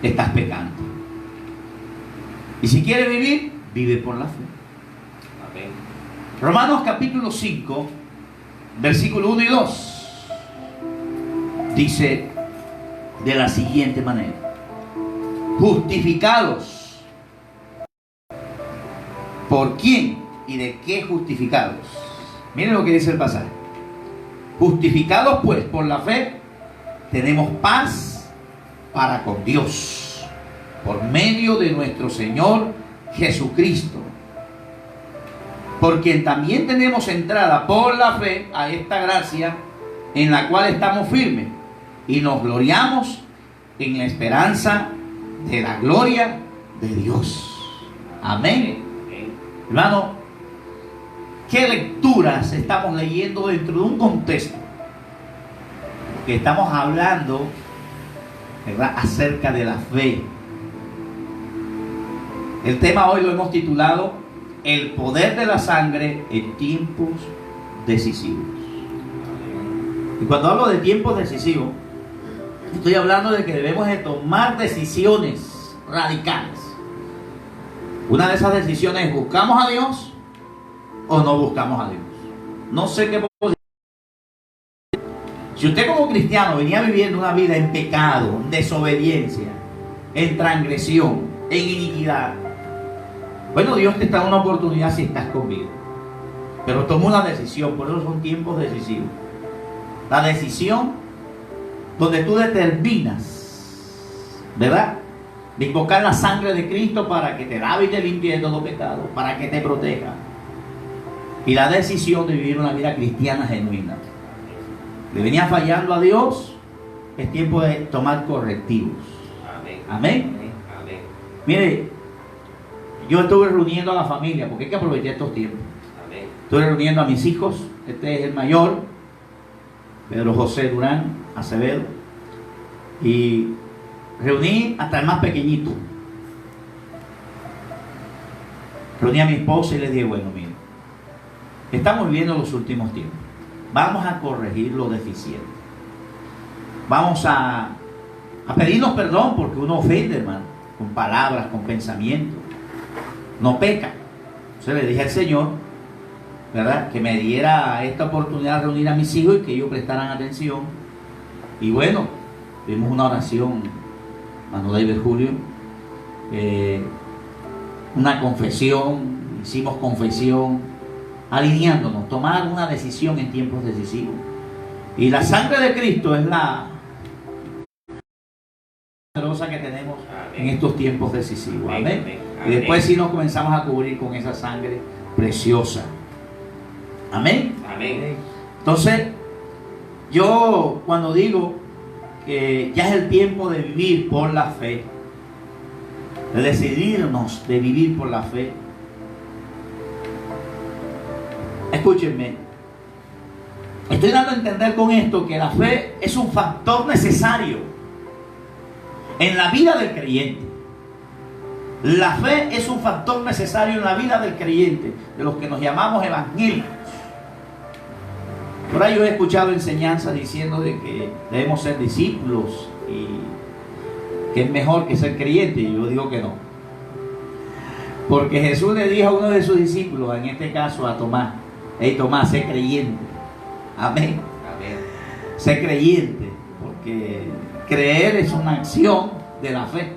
estás pecando. Y si quieres vivir, vive por la fe. Amén. Romanos capítulo 5, versículo 1 y 2, dice de la siguiente manera: justificados. ¿Por quién y de qué justificados? Miren lo que dice el pasaje. Justificados pues por la fe, tenemos paz para con Dios, por medio de nuestro Señor Jesucristo, por quien también tenemos entrada por la fe a esta gracia en la cual estamos firmes y nos gloriamos en la esperanza de la gloria de Dios. Amén. Hermano, ¿qué lecturas estamos leyendo dentro de un contexto que estamos hablando, ¿verdad?, acerca de la fe? El tema hoy lo hemos titulado El poder de la sangre en tiempos decisivos. Y cuando hablo de tiempos decisivos, estoy hablando de que debemos de tomar decisiones radicales. Una de esas decisiones es: ¿buscamos a Dios o no buscamos a Dios? No sé qué puedo decir. Si usted como cristiano venía viviendo una vida en pecado, en desobediencia, en transgresión, en iniquidad, bueno, Dios te está dando una oportunidad si estás conmigo. Pero toma una decisión. Por eso son tiempos decisivos. La decisión donde tú determinas, ¿verdad?, de invocar la sangre de Cristo para que te lave y te limpie de todo pecado, para que te proteja. Y la decisión de vivir una vida cristiana genuina. Le venía fallando a Dios, es tiempo de tomar correctivos. Amén. Amén. Amén. Mire, yo estuve reuniendo a la familia, porque hay que aprovechar estos tiempos. Amén. Estuve reuniendo a mis hijos. Este es el mayor, Pedro José Durán Acevedo, y reuní hasta el más pequeñito. Reuní a mi esposa y les dije: bueno, miren, estamos viviendo los últimos tiempos. Vamos a corregir lo deficiente. Vamos a pedirnos perdón, porque uno ofende, hermano, con palabras, con pensamientos. No peca. Entonces le dije al Señor, ¿verdad?, que me diera esta oportunidad de reunir a mis hijos y que ellos prestaran atención. Y bueno, tuvimos una oración, hermano David Julio, una confesión, hicimos confesión, alineándonos, tomar una decisión en tiempos decisivos. Y la sangre de Cristo es la poderosa que tenemos en estos tiempos decisivos. Amén. Y después sí nos comenzamos a cubrir con esa sangre preciosa. Amén. Amén. Entonces, yo cuando digo que ya es el tiempo de vivir por la fe, de decidirnos de vivir por la fe, escúchenme, estoy dando a entender con esto que la fe es un factor necesario en la vida del creyente. La fe es un factor necesario en la vida del creyente, de los que nos llamamos evangélicos. Por ahí yo he escuchado enseñanzas diciendo de que debemos ser discípulos y que es mejor que ser creyente. Y yo digo que no. Porque Jesús le dijo a uno de sus discípulos, en este caso a Tomás: hey Tomás, sé creyente. Amén. Amén. Sé creyente, porque creer es una acción de la fe.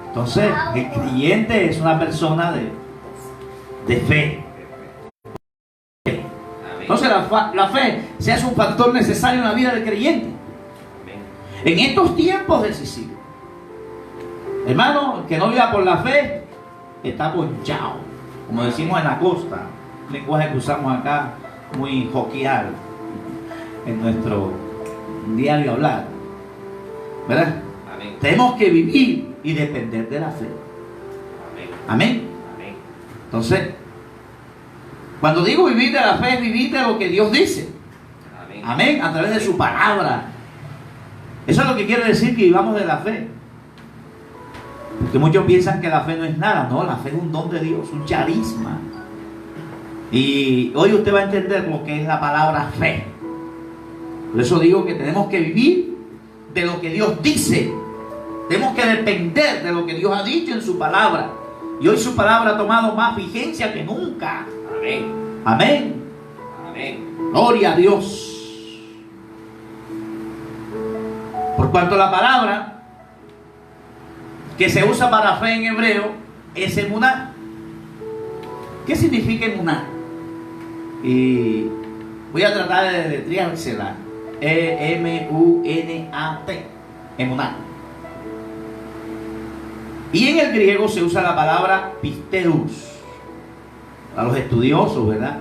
Entonces, el creyente es una persona de fe. Entonces la fe se hace un factor necesario en la vida del creyente. En estos tiempos decisivos, hermano, que no viva por la fe está ponchado, como decimos en la costa, un lenguaje que usamos acá muy joquial en nuestro diario hablar, ¿verdad? Amén. Tenemos que vivir y depender de la fe. Amén. Amén. Entonces, cuando digo vivir de la fe, es vivir de lo que Dios dice. Amén. Amén. A través de su palabra. Eso es lo que quiere decir que vivamos de la fe. Porque muchos piensan que la fe no es nada. No, la fe es un don de Dios, un charisma. Y hoy usted va a entender lo que es la palabra fe. Por eso digo que tenemos que vivir de lo que Dios dice. Tenemos que depender de lo que Dios ha dicho en su palabra. Y hoy su palabra ha tomado más vigencia que nunca. Amén. Amén. Amén. Gloria a Dios. Por cuanto la palabra que se usa para fe en hebreo es emuná. ¿Qué significa emuná? Y voy a tratar de deletreársela. E-M-U-N-A-T. Emuná. Y en el griego se usa la palabra pisteus. Para los estudiosos, ¿verdad?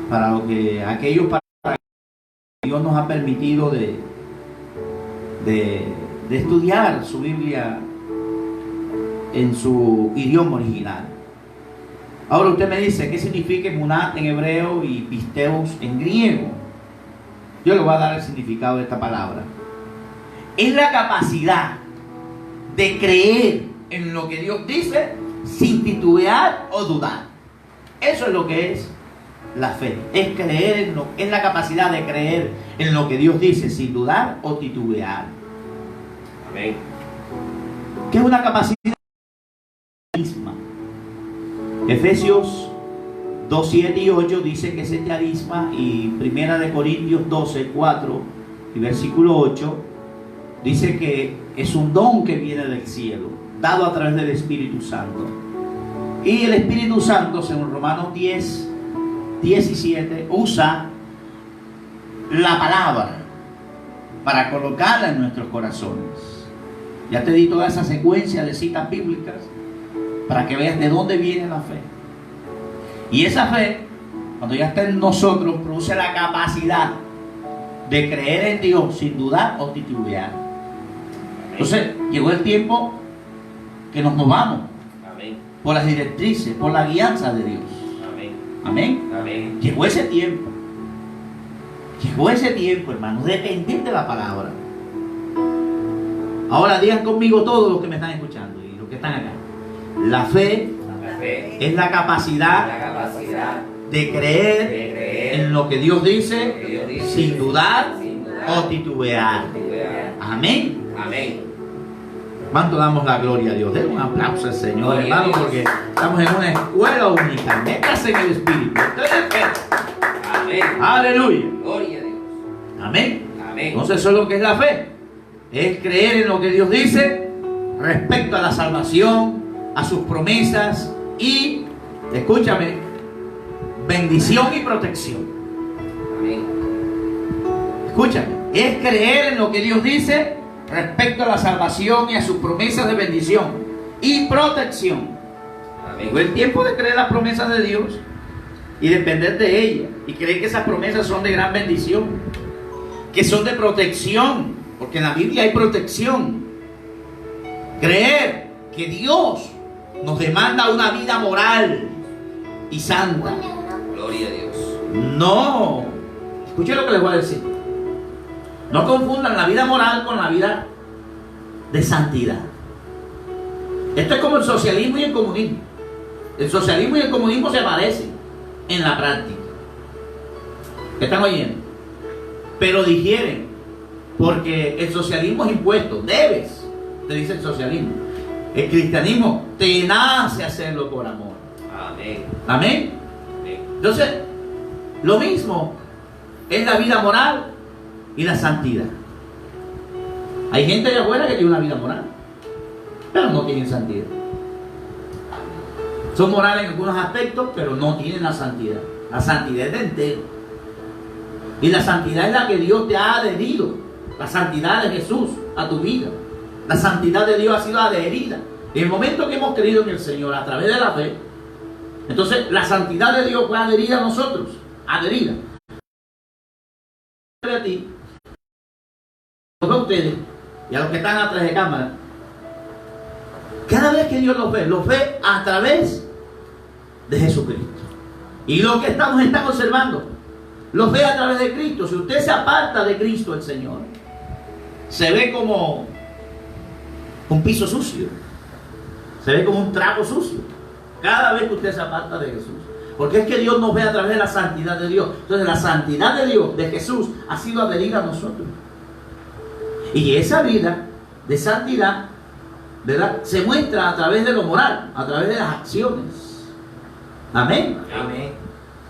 Para lo que aquellos para que Dios nos ha permitido de estudiar su Biblia en su idioma original. Ahora usted me dice, ¿qué significa emuná en hebreo y pisteus en griego? Yo le voy a dar el significado de esta palabra. Es la capacidad de creer en lo que Dios dice sin titubear o dudar. Eso es lo que es la fe. Es creer es la capacidad de creer en lo que Dios dice sin dudar o titubear. Amén. ¿Qué es una capacidad misma? Efesios 2, 7 y 8 dice que es el carisma, y 1 Corintios 12, 4 y versículo 8 dice que es un don que viene del cielo, dado a través del Espíritu Santo. Y el Espíritu Santo, según Romanos 10, 17, usa la palabra para colocarla en nuestros corazones. Ya te di toda esa secuencia de citas bíblicas para que veas de dónde viene la fe. Y esa fe, cuando ya está en nosotros, produce la capacidad de creer en Dios sin dudar o titubear. Entonces, llegó el tiempo que nos movamos. Amén. Por las directrices, por la guianza de Dios. Amén. Amén. Amén. Llegó ese tiempo. Llegó ese tiempo, hermanos, depender de la palabra. Ahora digan conmigo todos los que me están escuchando y los que están acá. La fe La fe es la capacidad la capacidad de creer de creer en lo que Dios dice, que Dios dice, sin dudar sin dudar o titubear. titubear. Amén. Amén. ¿Cuánto damos la gloria a Dios? Den un aplauso al Señor, Gloria a hermano, Dios. porque estamos en una escuela única. Métase en el Espíritu. Amén. Aleluya. Gloria a Dios. Amén. Amén. Entonces eso es lo que es la fe. Es creer en lo que Dios dice respecto a la salvación, a sus promesas y, escúchame, bendición y protección. Amén. Escúchame, es creer en lo que Dios dice respecto a la salvación y a sus promesas de bendición y protección. Amén. Fue el tiempo de creer las promesas de Dios y depender de ellas y creer que esas promesas son de gran bendición, que son de protección, porque en la Biblia hay protección. Creer que Dios nos demanda una vida moral y santa. Gloria a Dios. No, escuchen lo que les voy a decir. No confundan la vida moral con la vida de santidad. Esto es como el socialismo y el comunismo. El socialismo y el comunismo se parecen en la práctica. ¿Están oyendo? Pero difieren, porque el socialismo es impuesto. Debes, te dice el socialismo. El cristianismo te nace hacerlo por amor. Amén. Amén. Amén. Entonces, lo mismo es la vida moral y la santidad. Hay gente allá afuera que tiene una vida moral, pero no tienen santidad. Son morales en algunos aspectos, pero no tienen la santidad. La santidad es de entero. Y la santidad es la que Dios te ha adherido. La santidad de Jesús a tu vida. La santidad de Dios ha sido adherida. En el momento que hemos creído en el Señor a través de la fe, entonces la santidad de Dios fue adherida a nosotros. Adherida. A ti, a ustedes y a los que están atrás de cámara. Cada vez que Dios los ve a través de Jesucristo. Y lo que están observando, los ve a través de Cristo. Si usted se aparta de Cristo el Señor, se ve como un piso sucio, se ve como un trapo sucio cada vez que usted se aparta de Jesús, porque es que Dios nos ve a través de la santidad de Dios. Entonces la santidad de Dios, de Jesús, ha sido adherida a nosotros, y esa vida de santidad, ¿verdad?, se muestra a través de lo moral, a través de las acciones. Amén. Amén.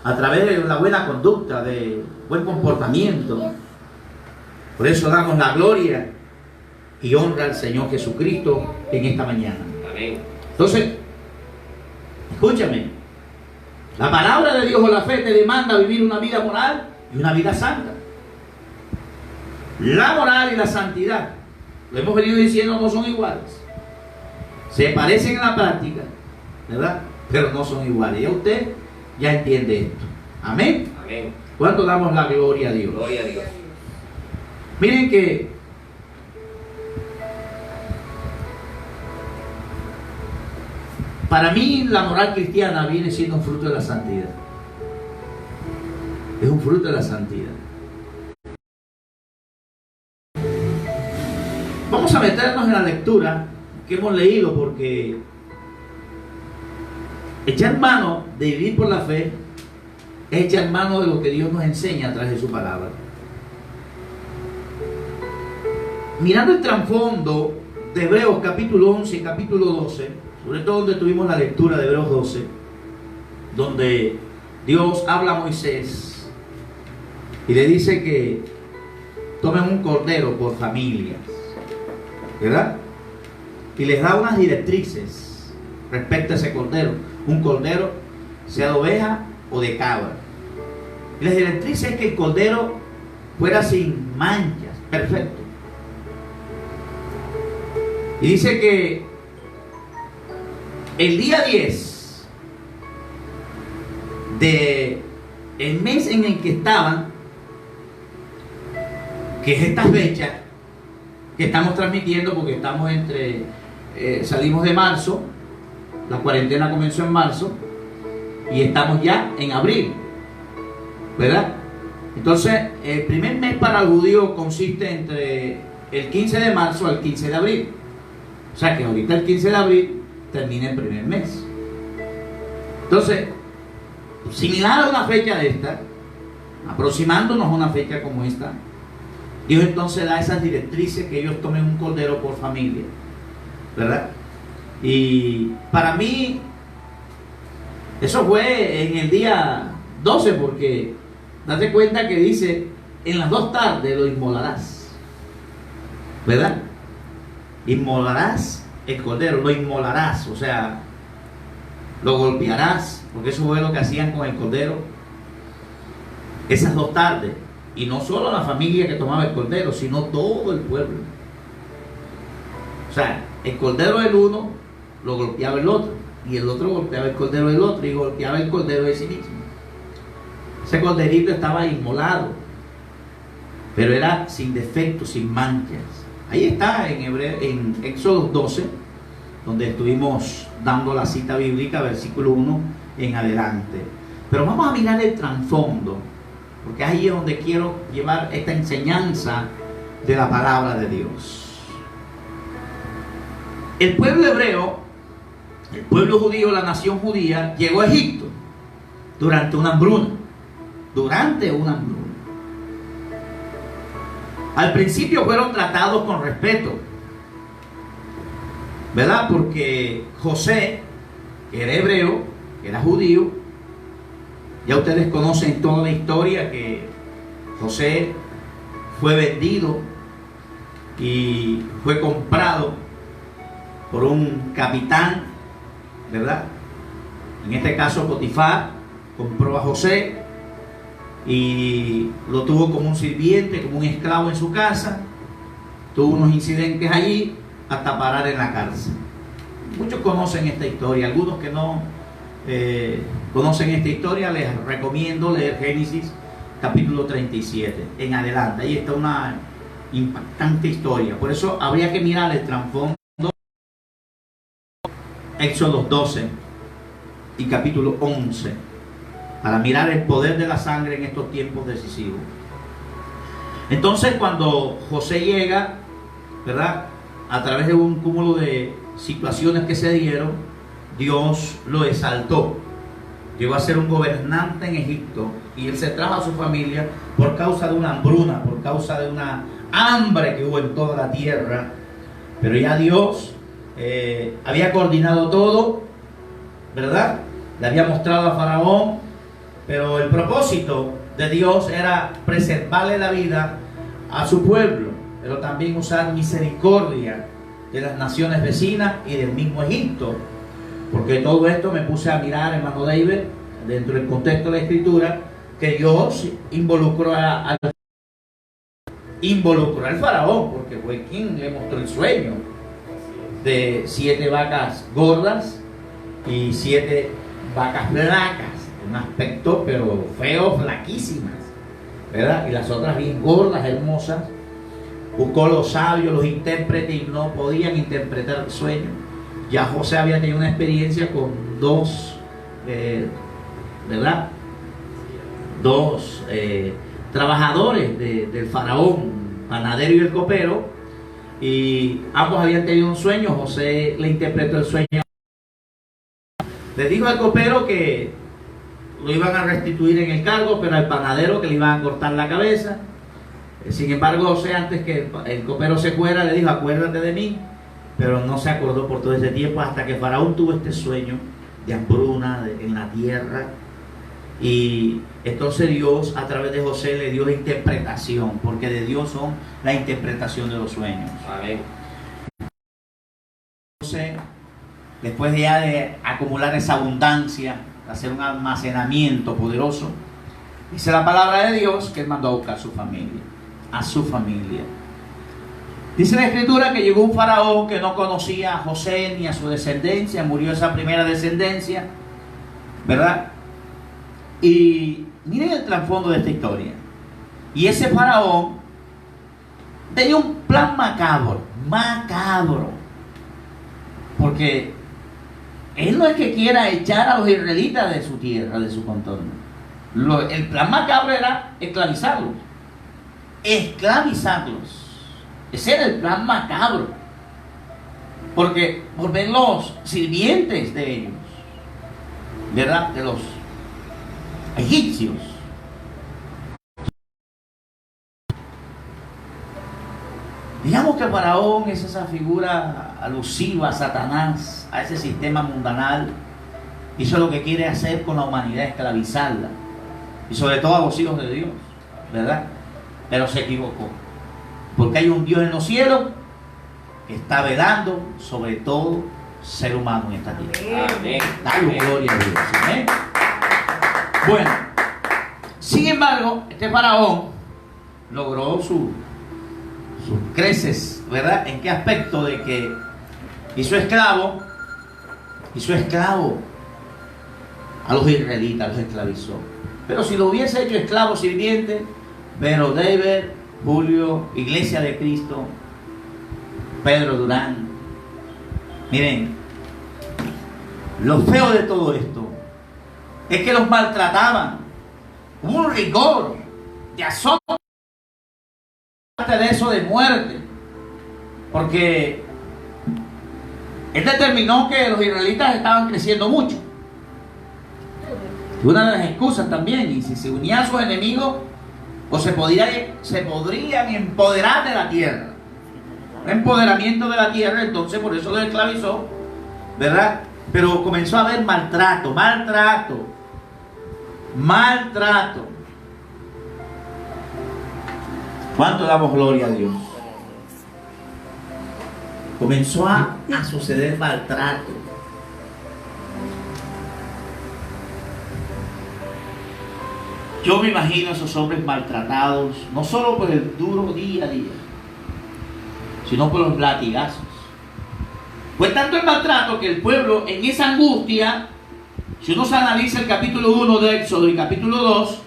A través de la buena conducta, de buen comportamiento. Por eso damos la gloria y honra al Señor Jesucristo en esta mañana. Amén. Entonces, escúchame, la palabra de Dios o la fe te demanda vivir una vida moral y una vida santa. La moral y la santidad, lo hemos venido diciendo, no son iguales. Se parecen en la práctica, ¿verdad?, pero no son iguales. Ya usted ya entiende esto. Amén. Amén. ¿Cuánto damos la gloria a Dios? Gloria a Dios. Miren que para mí la moral cristiana viene siendo un fruto de la santidad. Es un fruto de la santidad. Vamos a meternos en la lectura que hemos leído, porque echar mano de vivir por la fe es echar mano de lo que Dios nos enseña a través de su palabra. Mirando el trasfondo de Hebreos capítulo 11 y capítulo 12, sobre todo donde tuvimos la lectura de Hebreos 12, donde Dios habla a Moisés y le dice que tomen un cordero por familias, ¿verdad?, y les da unas directrices respecto a ese cordero. Un cordero, sea de oveja o de cabra. Y las directrices es que el cordero fuera sin manchas, perfecto. Y dice que el día 10 de el mes en el que estaban, que es esta fecha que estamos transmitiendo, porque estamos salimos de marzo, la cuarentena comenzó en marzo y estamos ya en abril, ¿verdad? Entonces, el primer mes para el judío consiste entre el 15 de marzo al 15 de abril. O sea que ahorita el 15 de abril termina el primer mes. Entonces, similar a una fecha de esta, aproximándonos a una fecha como esta, Dios entonces da esas directrices, que ellos tomen un cordero por familia, ¿verdad? Y para mí eso fue en el día 12, porque date cuenta que dice, en las 2 tardes lo inmolarás, ¿verdad? Inmolarás el cordero, lo inmolarás, o sea, lo golpearás, porque eso fue lo que hacían con el cordero esas 2 tardes. Y no solo la familia que tomaba el cordero, sino todo el pueblo. O sea, el cordero del uno lo golpeaba el otro, y el otro golpeaba el cordero del otro, y golpeaba el cordero de sí mismo. Ese corderito estaba inmolado, pero era sin defectos, sin manchas. Ahí está en Éxodo 12, donde estuvimos dando la cita bíblica, versículo 1 en adelante. Pero vamos a mirar el trasfondo, porque ahí es donde quiero llevar esta enseñanza de la palabra de Dios. El pueblo hebreo, el pueblo judío, la nación judía, llegó a Egipto durante una hambruna. Al principio fueron tratados con respeto, ¿verdad? Porque José, que era hebreo, que era judío, ya ustedes conocen toda la historia, que José fue vendido y fue comprado por un capitán, ¿verdad? En este caso Potifar compró a José y lo tuvo como un sirviente, como un esclavo en su casa. Tuvo unos incidentes allí hasta parar en la cárcel. Muchos conocen esta historia, algunos que no conocen esta historia, les recomiendo leer Génesis capítulo 37 en adelante. Ahí está una impactante historia. Por eso habría que mirar el trasfondo. Éxodo 12 y capítulo 11, para mirar el poder de la sangre en estos tiempos decisivos. Entonces, cuando José llega, ¿verdad?, a través de un cúmulo de situaciones que se dieron, Dios lo exaltó. Llegó a ser un gobernante en Egipto, y él se trajo a su familia por causa de una hambruna, por causa de una hambre que hubo en toda la tierra. Pero ya Dios había coordinado todo, ¿verdad? Le había mostrado a Faraón, pero el propósito de Dios era preservarle la vida a su pueblo, pero también usar misericordia de las naciones vecinas y del mismo Egipto. Porque todo esto me puse a mirar, hermano David, dentro del contexto de la Escritura, que Dios involucró al faraón, porque fue quien le mostró el sueño de 7 vacas gordas y 7 vacas flacas, un aspecto pero feo, flaquísimas, ¿verdad? Y las otras bien gordas, hermosas. Buscó los sabios, los intérpretes, y no podían interpretar el sueño. Ya José había tenido una experiencia con 2, ¿verdad? 2 trabajadores del faraón, panadero y el copero, y ambos habían tenido un sueño. José le interpretó el sueño. Le dijo al copero que lo iban a restituir en el cargo, pero al panadero que le iban a cortar la cabeza. Sin embargo, José, antes que el copero se fuera, le dijo: acuérdate de mí. Pero no se acordó por todo ese tiempo, hasta que Faraón tuvo este sueño de hambruna en la tierra. Y entonces Dios, a través de José, le dio la interpretación, porque de Dios son la interpretación de los sueños. Amén. José, después de ya de acumular esa abundancia, de hacer un almacenamiento poderoso, dice la palabra de Dios que él mandó a buscar a su familia. Dice la Escritura que llegó un faraón que no conocía a José ni a su descendencia, murió esa primera descendencia, ¿verdad? Y miren el trasfondo de esta historia. Y ese faraón tenía un plan macabro, porque él no es que quiera echar a los israelitas de su tierra, de su contorno. El plan macabro era esclavizarlos. Ese era el plan macabro, porque volverlos sirvientes de ellos, ¿verdad? De los egipcios. Digamos que Faraón es esa figura alusiva a Satanás, a ese sistema mundanal. Hizo lo que quiere hacer con la humanidad, esclavizarla, y sobre todo a los hijos de Dios, ¿verdad? Pero se equivocó, porque hay un Dios en los cielos que está velando sobre todo ser humano en esta tierra. Amén. Dale gloria a Dios. Amén. Bueno, sin embargo, este faraón logró sus creces, ¿verdad? ¿En qué aspecto? De que hizo esclavo a los israelitas, los esclavizó. Pero si lo hubiese hecho esclavo sirviente, pero David, Julio, Iglesia de Cristo, Pedro Durán, miren, lo feo de todo esto es que los maltrataban. Hubo un rigor de azote, de eso, de muerte, porque él determinó que los israelitas estaban creciendo mucho. Y una de las excusas también, y si se unían a sus enemigos, pues se podrían empoderar de la tierra. Un empoderamiento de la tierra, entonces por eso los esclavizó, ¿verdad? Pero comenzó a haber maltrato. ¿Cuánto damos gloria a Dios? Comenzó a suceder maltrato. Yo me imagino a esos hombres maltratados, no solo por el duro día a día, sino por los latigazos. Fue tanto el maltrato que el pueblo, en esa angustia, si uno se analiza el capítulo 1 de Éxodo y capítulo 2,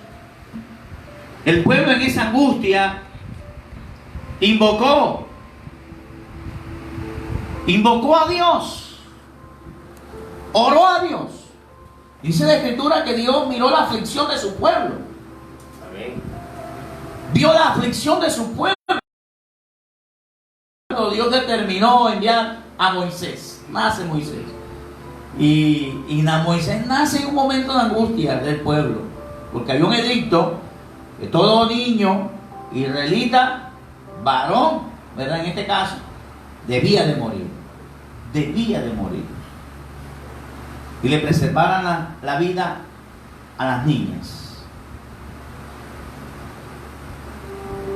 el pueblo en esa angustia invocó a Dios, oró a Dios. Dice la Escritura que Dios miró la aflicción de su pueblo. Amén. Vio la aflicción de su pueblo. Dios determinó enviar a Moisés. Nace Moisés. Y Moisés nace en un momento de angustia del pueblo. Porque había un edicto que todo niño israelita, varón, ¿verdad? En este caso, debía de morir. Debía de morir. Y le preservaran la vida a las niñas.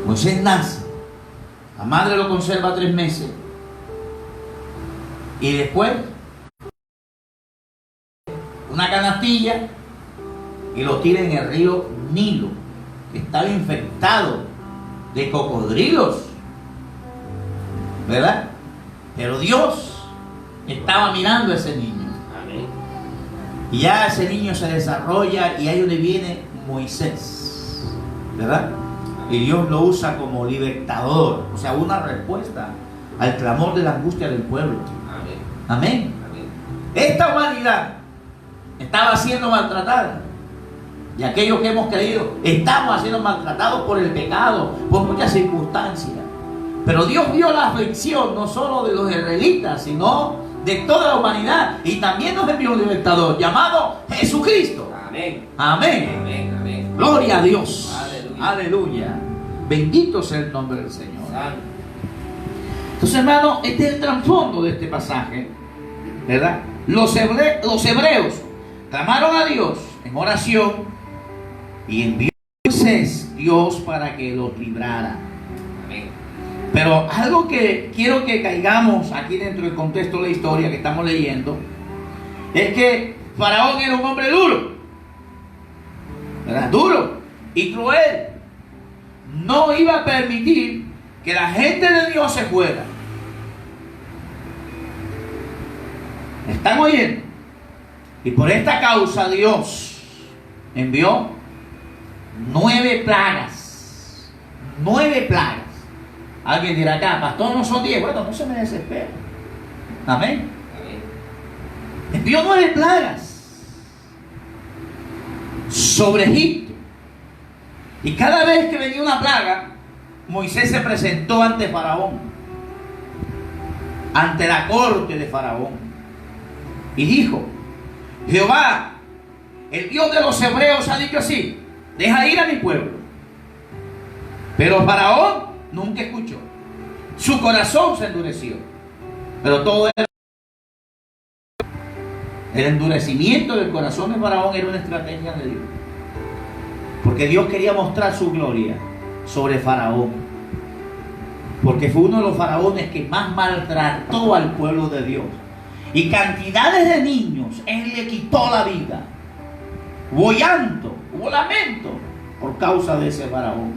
Moisés nace. La madre lo conserva 3 meses. Y después una canastilla y lo tira en el río Nilo, que estaba infectado de cocodrilos, ¿verdad? Pero Dios estaba mirando a ese niño. Amén. Y ya ese niño se desarrolla y ahí donde viene Moisés, ¿verdad? Y Dios lo usa como libertador, o sea, una respuesta al clamor de la angustia del pueblo. Amén. Amén. Amén. Esta humanidad estaba siendo maltratada. Y aquellos que hemos creído estamos siendo maltratados por el pecado, por muchas circunstancias. Pero Dios vio la aflicción no solo de los israelitas, sino de toda la humanidad. Y también nos envió un libertador llamado Jesucristo. Amén. Amén. Amén. Amén. Gloria a Dios. Aleluya. Aleluya. Bendito sea el nombre del Señor. Santo. Entonces, hermano, este es el trasfondo de este pasaje, ¿verdad? Los hebreos clamaron a Dios en oración y envió a Moisés Dios para que los librara. Amén. Pero algo que quiero que caigamos aquí dentro del contexto de la historia que estamos leyendo es que Faraón era un hombre duro, ¿verdad? Duro y cruel. No iba a permitir que la gente de Dios se fuera. ¿Están oyendo? Y por esta causa Dios envió 9 plagas. 9 plagas. Alguien dirá acá, pastor, no son 10. Bueno, no se me desespera. Amén. Amén. Envió 9 plagas sobre Egipto. Y cada vez que venía una plaga, Moisés se presentó ante Faraón, ante la corte de Faraón, y dijo: Jehová, el Dios de los hebreos, ha dicho así: deja ir a mi pueblo. Pero Faraón nunca escuchó. Su corazón se endureció. Pero todo el endurecimiento del corazón de Faraón era una estrategia de Dios. Porque Dios quería mostrar su gloria sobre Faraón. Porque fue uno de los faraones que más maltrató al pueblo de Dios. Y cantidades de niños él le quitó la vida. Hubo llanto, hubo lamento por causa de ese faraón.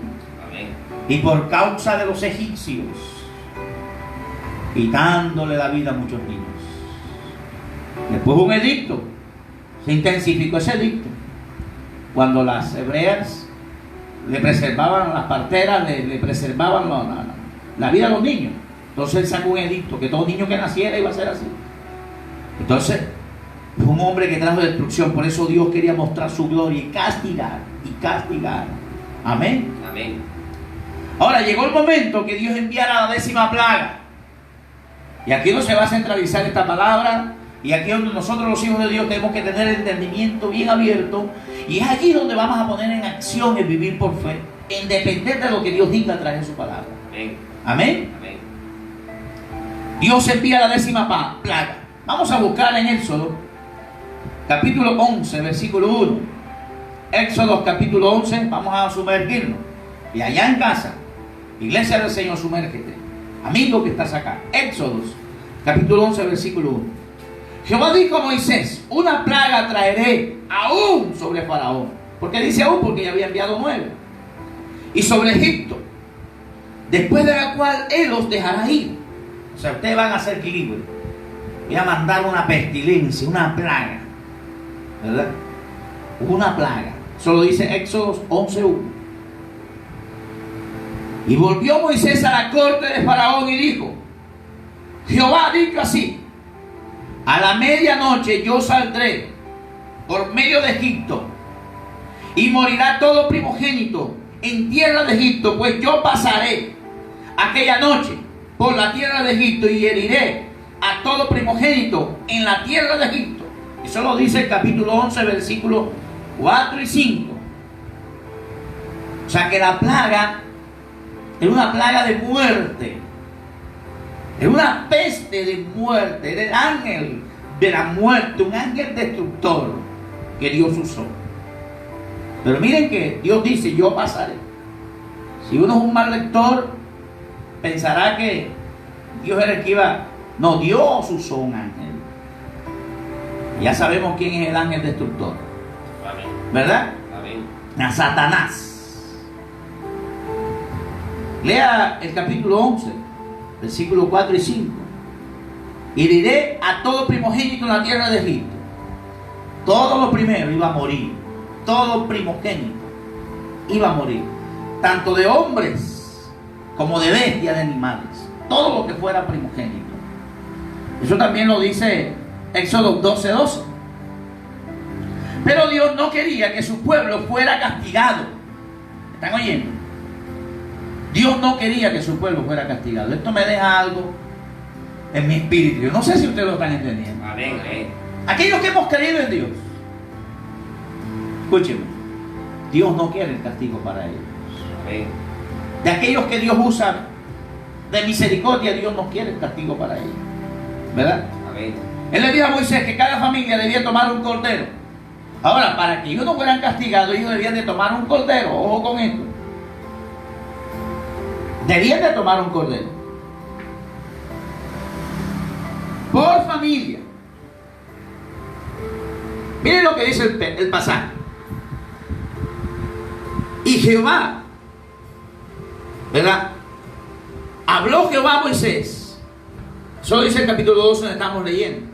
Amén. Y por causa de los egipcios, quitándole la vida a muchos niños. Después hubo un edicto. Se intensificó ese edicto. Cuando las hebreas le preservaban, las parteras le preservaban la vida a los niños. Entonces él sacó un edicto que todo niño que naciera iba a ser así. Entonces fue un hombre que trajo destrucción. Por eso Dios quería mostrar su gloria y castigar. Amén. Amén. Ahora llegó el momento que Dios enviara la 10ª plaga. Y aquí no se va a centralizar esta palabra. Y aquí es donde nosotros los hijos de Dios tenemos que tener el entendimiento bien abierto. Y es allí donde vamos a poner en acción el vivir por fe, en depender de lo que Dios diga a través de su palabra. Amén. Amén. Amén. Dios envía la 10ª plaga. Vamos a buscar en Éxodo, capítulo 11, versículo 1. Éxodo, capítulo 11, vamos a sumergirnos. Y allá en casa, iglesia del Señor, sumérgete. Amigo que estás acá. Éxodo, capítulo 11, versículo 1. Jehová dijo a Moisés: una plaga traeré aún sobre Faraón. ¿Por qué dice aún? Porque ya había enviado 9. Y sobre Egipto, después de la cual él los dejará ir. O sea, ustedes van a ser libres. Voy a mandar una pestilencia, una plaga, ¿verdad? Una plaga. Eso lo dice Éxodo 11:1. Y volvió Moisés a la corte de Faraón y dijo: Jehová ha dicho así: a la medianoche yo saldré por medio de Egipto, y morirá todo primogénito en tierra de Egipto, pues yo pasaré aquella noche por la tierra de Egipto y heriré a todo primogénito en la tierra de Egipto. Eso lo dice el capítulo 11, versículos 4 y 5. O sea que la plaga era una plaga de muerte. Es una peste de muerte, era el ángel de la muerte, un ángel destructor que Dios usó. Pero miren que Dios dice, yo pasaré. Si uno es un mal lector, pensará que Dios era el que iba. No, Dios usó un ángel. Ya sabemos quién es el ángel destructor. Amén. ¿Verdad? Amén. A Satanás. Lea el capítulo 11, versículos 4 y 5. Heriré a todo primogénito en la tierra de Egipto. Todo lo primero iba a morir. Todo primogénito iba a morir. Tanto de hombres como de bestias, de animales. Todo lo que fuera primogénito. Eso también lo dice Éxodo 12:12. Pero Dios no quería que su pueblo fuera castigado. ¿Están oyendo? Dios no quería que su pueblo fuera castigado. Esto me deja algo en mi espíritu. Yo no sé si ustedes lo están entendiendo. Amén. Amén. Aquellos que hemos creído en Dios, escúchenme, Dios no quiere el castigo para ellos. Amén. De aquellos que Dios usa de misericordia, Dios no quiere el castigo para ellos. ¿Verdad? Amén. Él le dijo a Moisés que cada familia debía tomar un cordero. Ahora, para que ellos no fueran castigados, ellos debían de tomar un cordero. Ojo con esto. Debían de tomar un cordero. Por familia. Miren lo que dice el pasaje. Y Jehová, ¿verdad? Habló Jehová a Moisés. Eso dice el capítulo 12 donde estamos leyendo.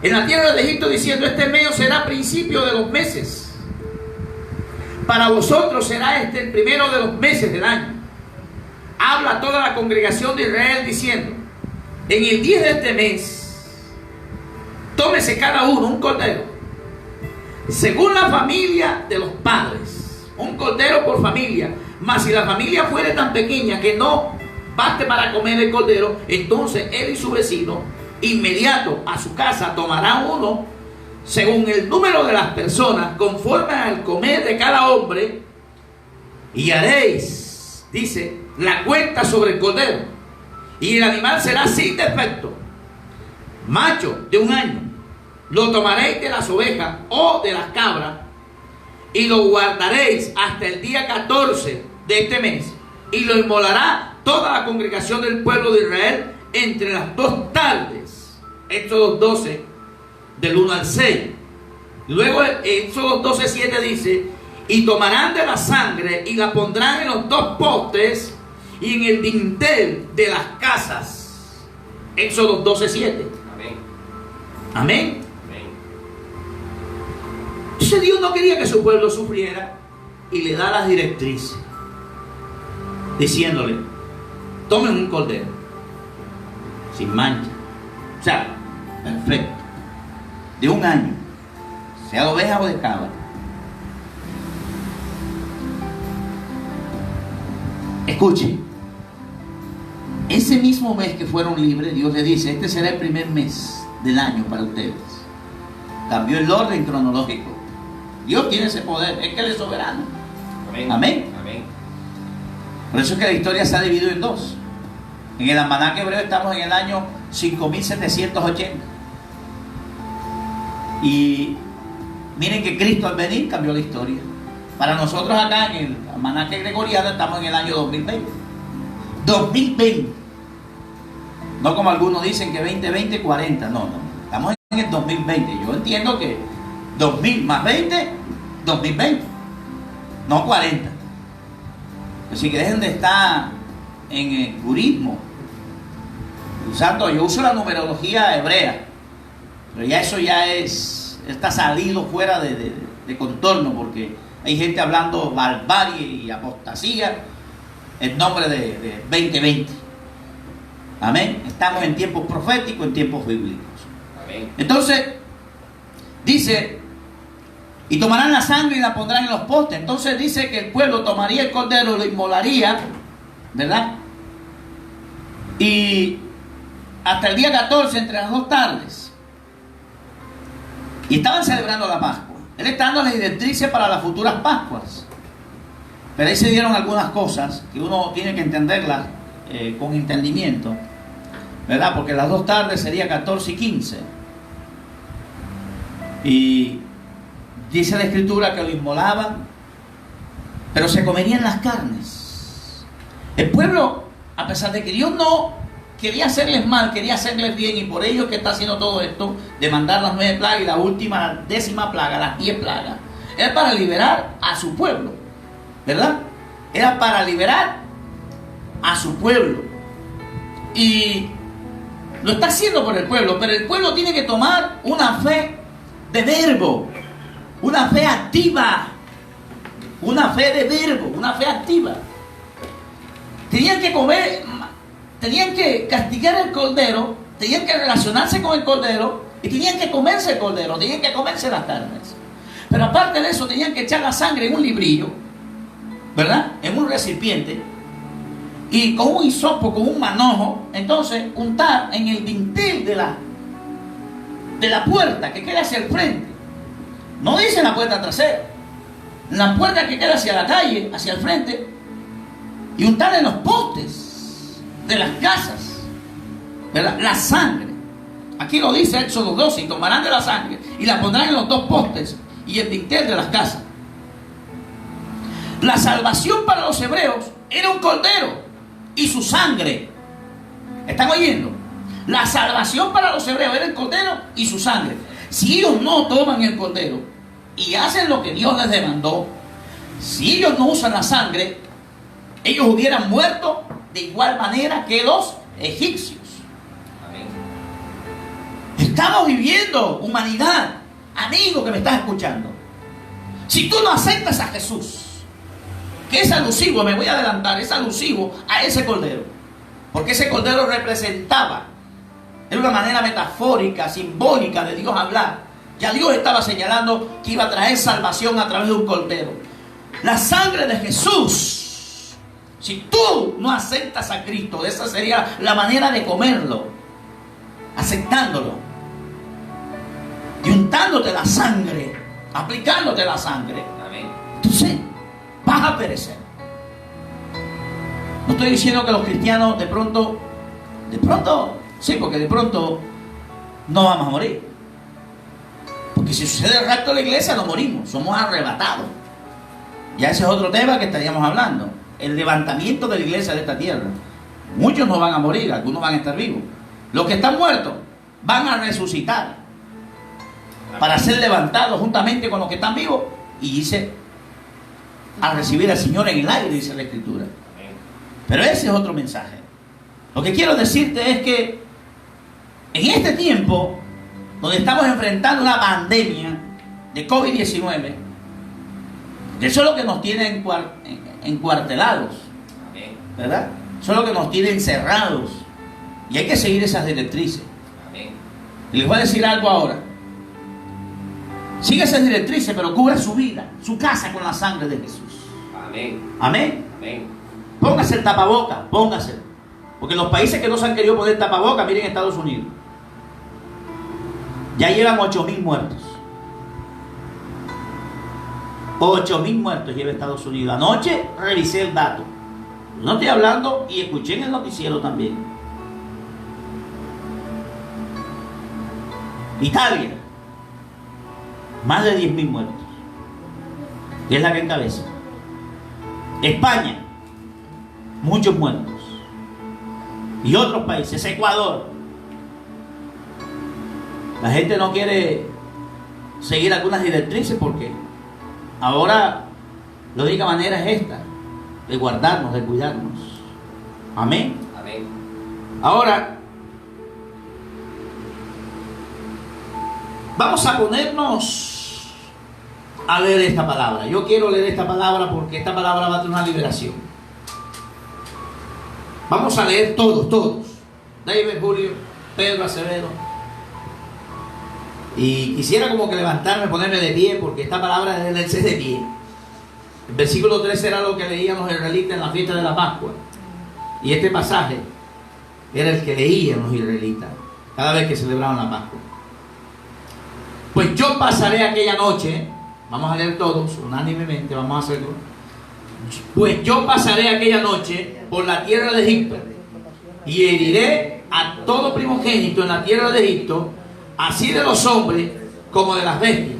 En la tierra de Egipto diciendo, este mes será principio de los meses. Para vosotros será este el primero de los meses del año. Habla toda la congregación de Israel diciendo, en el día de este mes, tómese cada uno un cordero, según la familia de los padres, un cordero por familia. Mas si la familia fuere tan pequeña que no baste para comer el cordero, entonces él y su vecino inmediato a su casa tomarán uno según el número de las personas, conforme al comer de cada hombre, y haréis, dice, la cuenta sobre el cordero, y el animal será sin defecto, macho de 1 año. Lo tomaréis de las ovejas o de las cabras, y lo guardaréis hasta el día 14 de este mes, y lo inmolará toda la congregación del pueblo de Israel entre las 2 tardes. Éxodo 12, del 1 al 6. Luego Éxodo 12:7 dice, y tomarán de la sangre y la pondrán en los 2 postes y en el dintel de las casas. Éxodo 12:7. Amén. Amén. Amén. Entonces Dios no quería que su pueblo sufriera y le da las directrices, diciéndole, tomen un cordero sin mancha, o sea, perfecto, de 1 año, sea de oveja o de cabra. Escuchen, ese mismo mes que fueron libres, Dios le dice, este será el primer mes del año para ustedes. Cambió el orden cronológico. Dios tiene ese poder, es que Él es soberano. Amén. Amén. Amén. Por eso es que la historia se ha dividido en 2. En el almanaque hebreo estamos en el año 5780. Y miren que Cristo al venir cambió la historia. Para nosotros acá en el almanaque gregoriano estamos en el año 2020. 2020. No como algunos dicen que 2020, 40. No, no. Estamos en el 2020. Yo entiendo que 2000 más 20, 2020. No 40. Así que dejen de estar en el purismo. Usando, yo uso la numerología hebrea. Pero ya eso ya está salido fuera de contorno, porque hay gente hablando barbarie y apostasía en nombre de 2020. Amén. Estamos en tiempos proféticos, en tiempos bíblicos. Amén. Entonces, dice, y tomarán la sangre y la pondrán en los postes. Entonces dice que el pueblo tomaría el cordero, lo inmolaría, ¿verdad? Y hasta el día 14, entre las 2 tardes. Y estaban celebrando la Pascua. Él está dando las directrices para las futuras Pascuas. Pero ahí se dieron algunas cosas que uno tiene que entenderlas con entendimiento. ¿verdad? Porque las 2 tardes sería 14 y 15. Y dice la Escritura que lo inmolaban, pero se comerían las carnes. El pueblo, a pesar de que Dios no quería hacerles mal, quería hacerles bien, y por ello es que está haciendo todo esto, de mandar las 9 plagas y la última, la 10ª plaga, las 10 plagas, era para liberar a su pueblo, ¿verdad? Era para liberar a su pueblo. Y lo está haciendo por el pueblo, pero el pueblo tiene que tomar una fe de verbo, una fe activa, una fe de verbo, una fe activa. Tenían que comer, tenían que castigar el cordero, tenían que relacionarse con el cordero y tenían que comerse el cordero, tenían que comerse las carnes. Pero aparte de eso, tenían que echar la sangre en un librillo, ¿verdad? En un recipiente, y con un hisopo, con un manojo, entonces untar en el dintel de la puerta que queda hacia el frente. No dice en la puerta trasera, en la puerta que queda hacia la calle, hacia el frente, y untar en los postes de las casas, ¿verdad? La sangre. Aquí lo dice Éxodo 12, y tomarán de la sangre y la pondrán en los 2 postes y el dintel de las casas. La salvación para los hebreos era un cordero y su sangre. ¿Están oyendo? La salvación para los hebreos era el cordero y su sangre. Si ellos no toman el cordero y hacen lo que Dios les demandó, si ellos no usan la sangre, ellos hubieran muerto de igual manera que los egipcios. Amén. Estamos viviendo, humanidad, amigo que me estás escuchando. Si tú no aceptas a Jesús, que es alusivo, me voy a adelantar, es alusivo a ese cordero, porque ese cordero representaba, era una manera metafórica, simbólica de Dios hablar. Ya Dios estaba señalando que iba a traer salvación a través de un cordero. La sangre de Jesús, si tú no aceptas a Cristo, esa sería la manera de comerlo, aceptándolo y untándote la sangre, aplicándote la sangre. Amén. Entonces vas a perecer. No estoy diciendo que los cristianos de pronto, sí, porque de pronto no vamos a morir. Porque si sucede el rapto de la iglesia, no morimos, somos arrebatados. Ya ese es otro tema que estaríamos hablando. El levantamiento de la iglesia de esta tierra. Muchos no van a morir, algunos van a estar vivos. Los que están muertos van a resucitar para ser levantados juntamente con los que están vivos. Y dice, a recibir al Señor en el aire, dice la Escritura. Pero ese es otro mensaje. Lo que quiero decirte es que en este tiempo, donde estamos enfrentando una pandemia de COVID-19, eso es lo que nos tiene encuartelados, ¿verdad? Eso es lo que nos tiene encerrados. Y hay que seguir esas directrices. Y les voy a decir algo ahora. Sigue esas directrices, pero cubra su vida, su casa con la sangre de Jesús. Amén. Amén. Amén. Póngase el tapaboca, póngase. Porque los países que no se han querido poner tapaboca, miren Estados Unidos. Ya llevan 8.000 muertos. 8.000 muertos lleva Estados Unidos. Anoche revisé el dato. No estoy hablando y escuché en el noticiero también. Italia, más de 10.000 muertos. Y es la que encabeza. España, muchos muertos. Y otros países, Ecuador. La gente no quiere seguir algunas directrices porque ahora la única manera es esta, de guardarnos, de cuidarnos. Amén. Amén. Ahora, vamos a ponernos a leer esta palabra. Yo quiero leer esta palabra porque esta palabra va a tener una liberación. Vamos a leer todos. David, Julio, Pedro, Acevedo. Y quisiera como que levantarme, ponerme de pie, porque esta palabra debe leerse de pie. El versículo 13 era lo que leían los israelitas en la fiesta de la Pascua. Y este pasaje era el que leían los israelitas cada vez que celebraban la Pascua. Pues yo pasaré aquella noche, vamos a leer todos, unánimemente, vamos a hacerlo. Pues yo pasaré aquella noche por la tierra de Egipto, y heriré a todo primogénito en la tierra de Egipto, así de los hombres como de las bestias.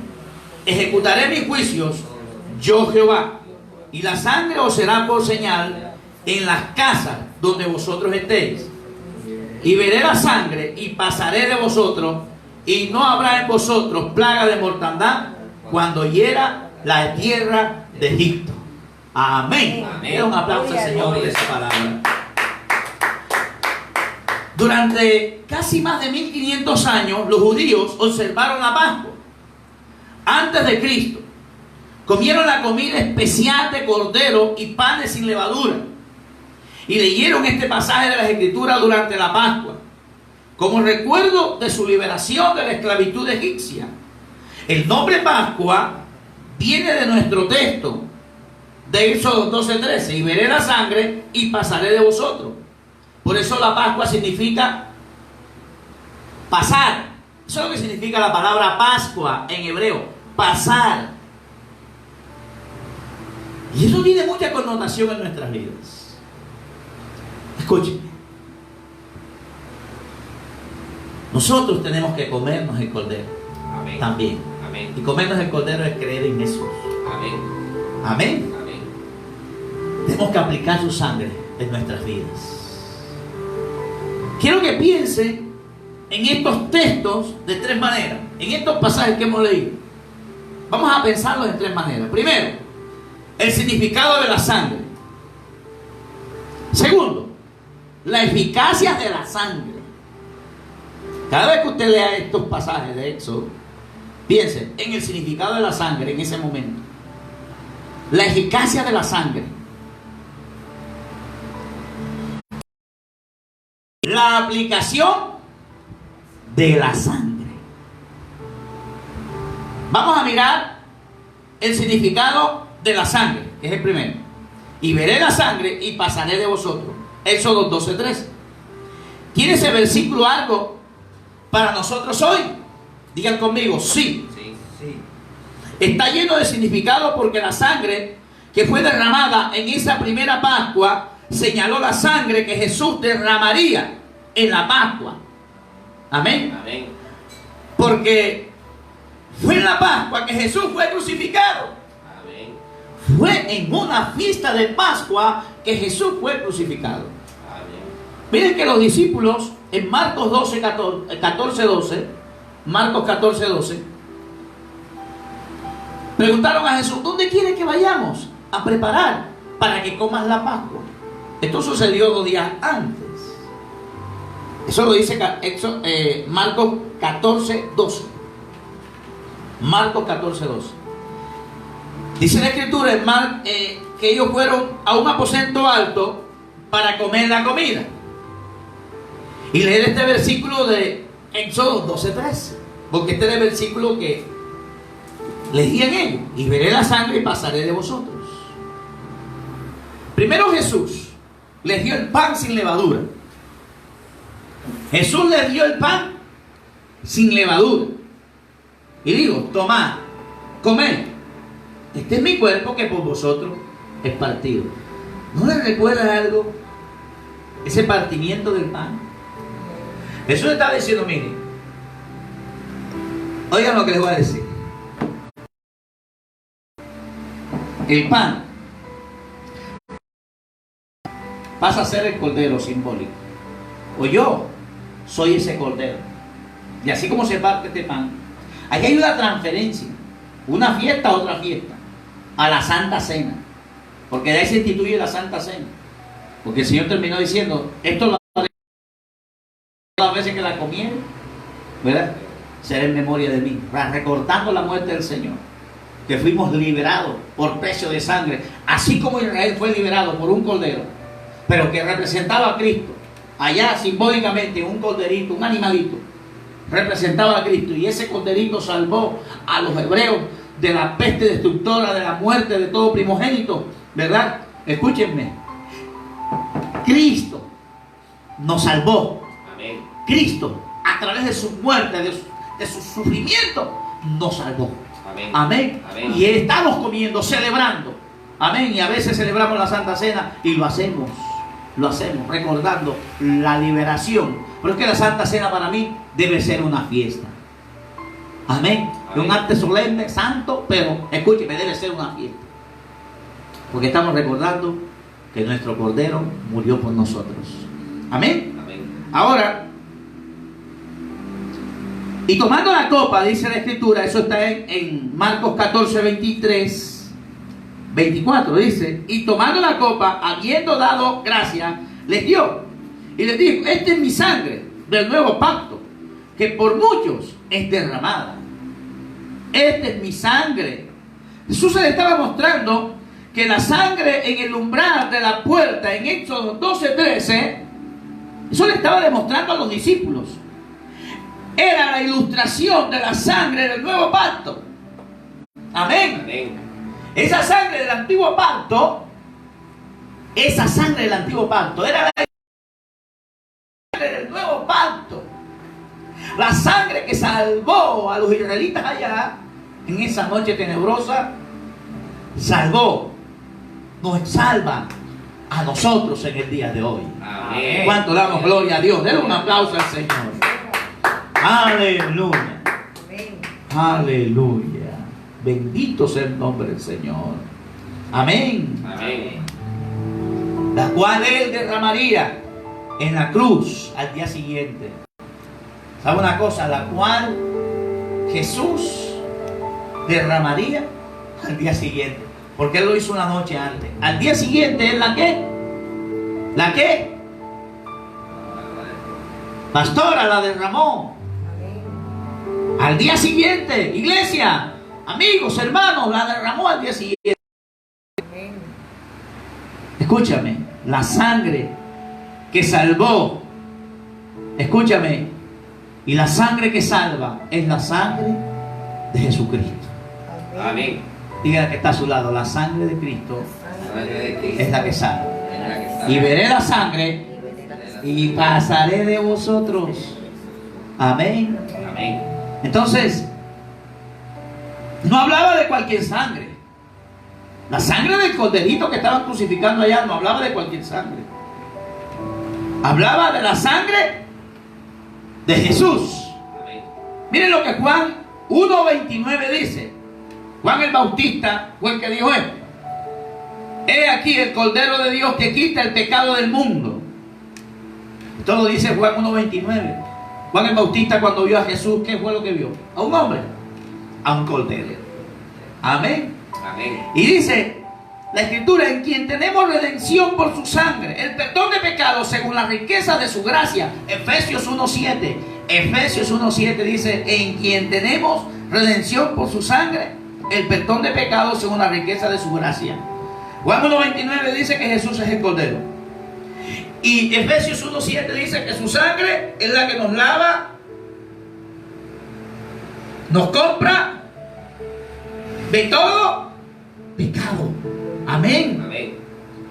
Ejecutaré mis juicios, yo Jehová, y la sangre os será por señal en las casas donde vosotros estéis. Y veré la sangre y pasaré de vosotros, y no habrá en vosotros plaga de mortandad cuando hiera la tierra de Egipto. Amén. Amén. Un aplauso al Señor por esa palabra. Durante casi más de 1500 años, los judíos observaron la Pascua. Antes de Cristo, comieron la comida especial de cordero y panes sin levadura. Y leyeron este pasaje de las Escrituras durante la Pascua, como recuerdo de su liberación de la esclavitud egipcia. El nombre Pascua viene de nuestro texto, de Éxodo 12:13. Y veré la sangre y pasaré de vosotros. Por eso la Pascua significa pasar. Eso es lo que significa la palabra Pascua en hebreo. Pasar. Y eso tiene mucha connotación en nuestras vidas. Escuchen. Nosotros tenemos que comernos el cordero. Amén. También. Amén. Y comernos el cordero es creer en Jesús. Amén. Amén. Amén. Tenemos que aplicar su sangre en nuestras vidas. Quiero que piensen en estos textos de tres maneras. En estos pasajes que hemos leído. Vamos a pensarlos en tres maneras. Primero, el significado de la sangre. Segundo, la eficacia de la sangre. Cada vez que usted lea estos pasajes de Éxodo, piense en el significado de la sangre en ese momento. La eficacia de la sangre. La aplicación de la sangre. Vamos a mirar el significado de la sangre, que es el primero. Y veré la sangre y pasaré de vosotros. Éxodo 12:13. ¿Tiene ese versículo algo para nosotros hoy? Digan conmigo, sí. Sí. Está lleno de significado porque la sangre que fue derramada en esa primera Pascua señaló la sangre que Jesús derramaría en la Pascua. Amén. Amén. Porque fue en la Pascua que Jesús fue crucificado. Amén. Fue en una fiesta de Pascua que Jesús fue crucificado. Amén. Miren que los discípulos en Marcos 14:12, Marcos 14:12, preguntaron a Jesús: ¿dónde quiere que vayamos a preparar para que comas la Pascua? Esto sucedió 2 días antes. Eso lo dice Marcos 14:12. Marcos 14:12. Dice la Escritura que ellos fueron a un aposento alto para comer la comida. Y leer este versículo de Éxodo 12:13, porque este es el versículo que leían ellos. Y veré la sangre y pasaré de vosotros. Primero Jesús les dio el pan sin levadura. Jesús les dio el pan sin levadura. Y digo: tomad, comed. Este es mi cuerpo que por vosotros es partido. ¿No les recuerda algo? Ese partimiento del pan. Jesús estaba diciendo: miren, oigan lo que les voy a decir. El pan pasa a ser el cordero simbólico. O yo soy ese cordero. Y así como se parte este pan, aquí hay una transferencia. Una fiesta a otra fiesta. A la Santa Cena. Porque de ahí se instituye la Santa Cena. Porque el Señor terminó diciendo: esto lo haré las veces que la comieron, ¿verdad? Será en memoria de mí. Recortando la muerte del Señor. Que fuimos liberados por precio de sangre. Así como Israel fue liberado por un cordero. Pero que representaba a Cristo. Allá simbólicamente un corderito, un animalito, representaba a Cristo. Y ese corderito salvó a los hebreos de la peste destructora, de la muerte de todo primogénito, ¿verdad? Escúchenme. Cristo nos salvó. Amén. Cristo, a través de su muerte, de su sufrimiento, nos salvó. Amén. Amén. Amén. Y estamos comiendo, celebrando. Amén. Y a veces celebramos la Santa Cena y lo hacemos lo hacemos recordando la liberación. Pero es que la Santa Cena para mí debe ser una fiesta. Amén. Es un acto solemne, santo, pero escúcheme, debe ser una fiesta. Porque estamos recordando que nuestro Cordero murió por nosotros. Amén. Amén. Ahora, y tomando la copa, dice la Escritura, eso está en Marcos 14, 23, 24, dice, y tomando la copa, habiendo dado gracias, les dio. Y les dijo, esta es mi sangre del nuevo pacto, que por muchos es derramada. Esta es mi sangre. Jesús se le estaba mostrando que la sangre en el umbral de la puerta, en Éxodo 12, 13, eso le estaba demostrando a los discípulos. Era la ilustración de la sangre del nuevo pacto. Amén. Amén. Esa sangre del antiguo pacto, esa sangre del antiguo pacto, era la sangre del nuevo pacto. La sangre que salvó a los israelitas allá, en esa noche tenebrosa, salvó, nos salva a nosotros en el día de hoy. Amén. ¿Cuánto damos gloria a Dios? Denle un aplauso al Señor. Aleluya. Aleluya. Bendito sea el nombre del Señor. Amén. Amén. La cual Él derramaría en la cruz al día siguiente. ¿Sabe una cosa? La cual Jesús derramaría al día siguiente. Porque Él lo hizo una noche antes. Al día siguiente ¿es la qué? ¿La qué? Pastora, la derramó. Al día siguiente, iglesia, amigos, hermanos, la derramó al día siguiente. Escúchame, la sangre que salvó, escúchame, y la sangre que salva es la sangre de Jesucristo. Amén. Diga que está a su lado, la sangre de Cristo Sangre de Cristo. es la que salva. Es la que salva. Y veré la sangre y pasaré de vosotros. Amén. Amén. Entonces, no hablaba de cualquier sangre. La sangre del corderito que estaban crucificando allá no hablaba de cualquier sangre. Hablaba de la sangre de Jesús. Amén. Miren lo que Juan 1:29 dice. Juan el Bautista fue el que dijo esto. He aquí el Cordero de Dios que quita el pecado del mundo. Esto lo dice Juan 1:29. Juan el Bautista, cuando vio a Jesús, ¿qué fue lo que vio? A un hombre, a un cordero. Amén. Amén. Y dice la Escritura, en quien tenemos redención por su sangre, el perdón de pecados según la riqueza de su gracia. Efesios 1:7. Efesios 1:7 dice, en quien tenemos redención por su sangre, el perdón de pecados según la riqueza de su gracia. Juan 1:29 dice que Jesús es el Cordero. Y Efesios 1:7 dice que su sangre es la que nos lava, nos compra de todo pecado. Amén. Amén.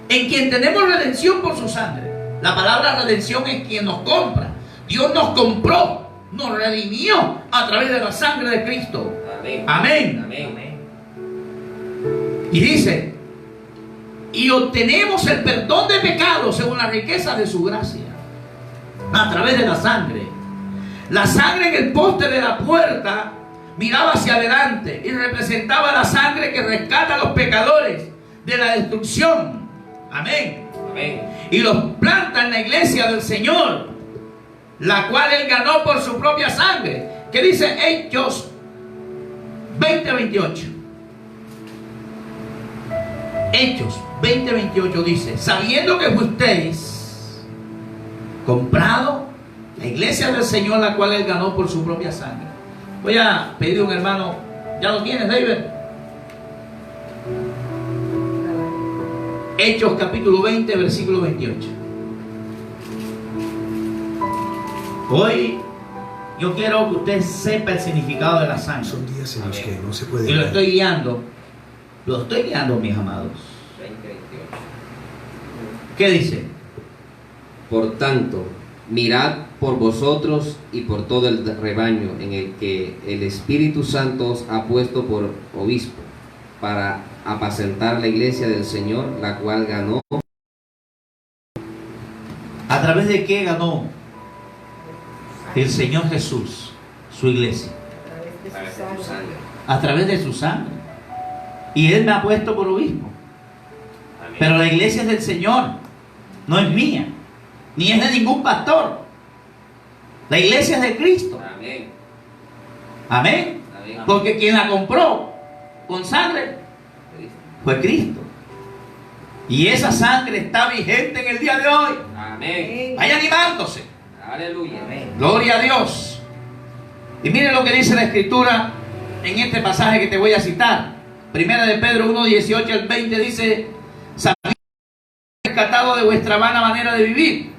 En quien tenemos redención por su sangre. La palabra redención es quien nos compra. Dios nos compró, nos redimió a través de la sangre de Cristo. Amén. Amén. Amén. Y dice, y obtenemos el perdón de pecados según la riqueza de su gracia, a través de la sangre. La sangre en el poste de la puerta miraba hacia adelante y representaba la sangre que rescata a los pecadores de la destrucción. Amén. Amén. Y los planta en la iglesia del Señor, la cual Él ganó por su propia sangre. ¿Qué dice Hechos 20:28? Hechos 20:28 dice, sabiendo que fuisteis comprado la iglesia del Señor, la cual Él ganó por su propia sangre. Voy a pedir a un hermano, ¿ya lo tienes, David? Hechos capítulo 20, versículo 28. Hoy yo quiero que usted sepa el significado de la sangre. Son días en los Amén. que no se puede Y lo ver. estoy guiando. Lo estoy guiando, mis amados. 20:28. ¿Qué dice? Por tanto, mirad por vosotros y por todo el rebaño en el que el Espíritu Santo os ha puesto por obispo, para apacentar la iglesia del Señor, la cual ganó través de qué ganó el Señor Jesús su iglesia? A través de su sangre. Y Él me ha puesto por obispo. Pero la iglesia es del Señor, no es mía, ni es de ningún pastor. La iglesia es de Cristo. Amén. Amén. Porque quien la compró con sangre fue Cristo. Y esa sangre está vigente en el día de hoy. Amén. Vaya animándose. Aleluya. Gloria a Dios. Y mire lo que dice la Escritura en este pasaje que te voy a citar. Primera de Pedro 1, 18 al 20 dice: sabiendo rescatado de vuestra vana manera de vivir,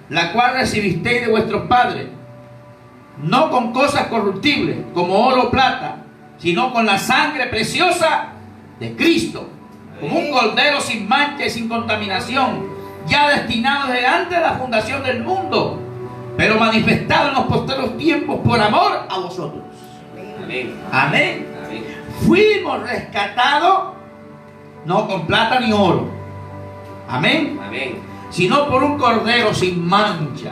la cual recibisteis de vuestros padres, no con cosas corruptibles como oro o plata, sino con la sangre preciosa de Cristo, como un cordero sin mancha y sin contaminación, ya destinado delante de la fundación del mundo, pero manifestado en los posteros tiempos por amor a vosotros. Amén. Amén. Amén. Fuimos rescatados no con plata ni oro. Amén. Amén. Sino por un cordero sin mancha.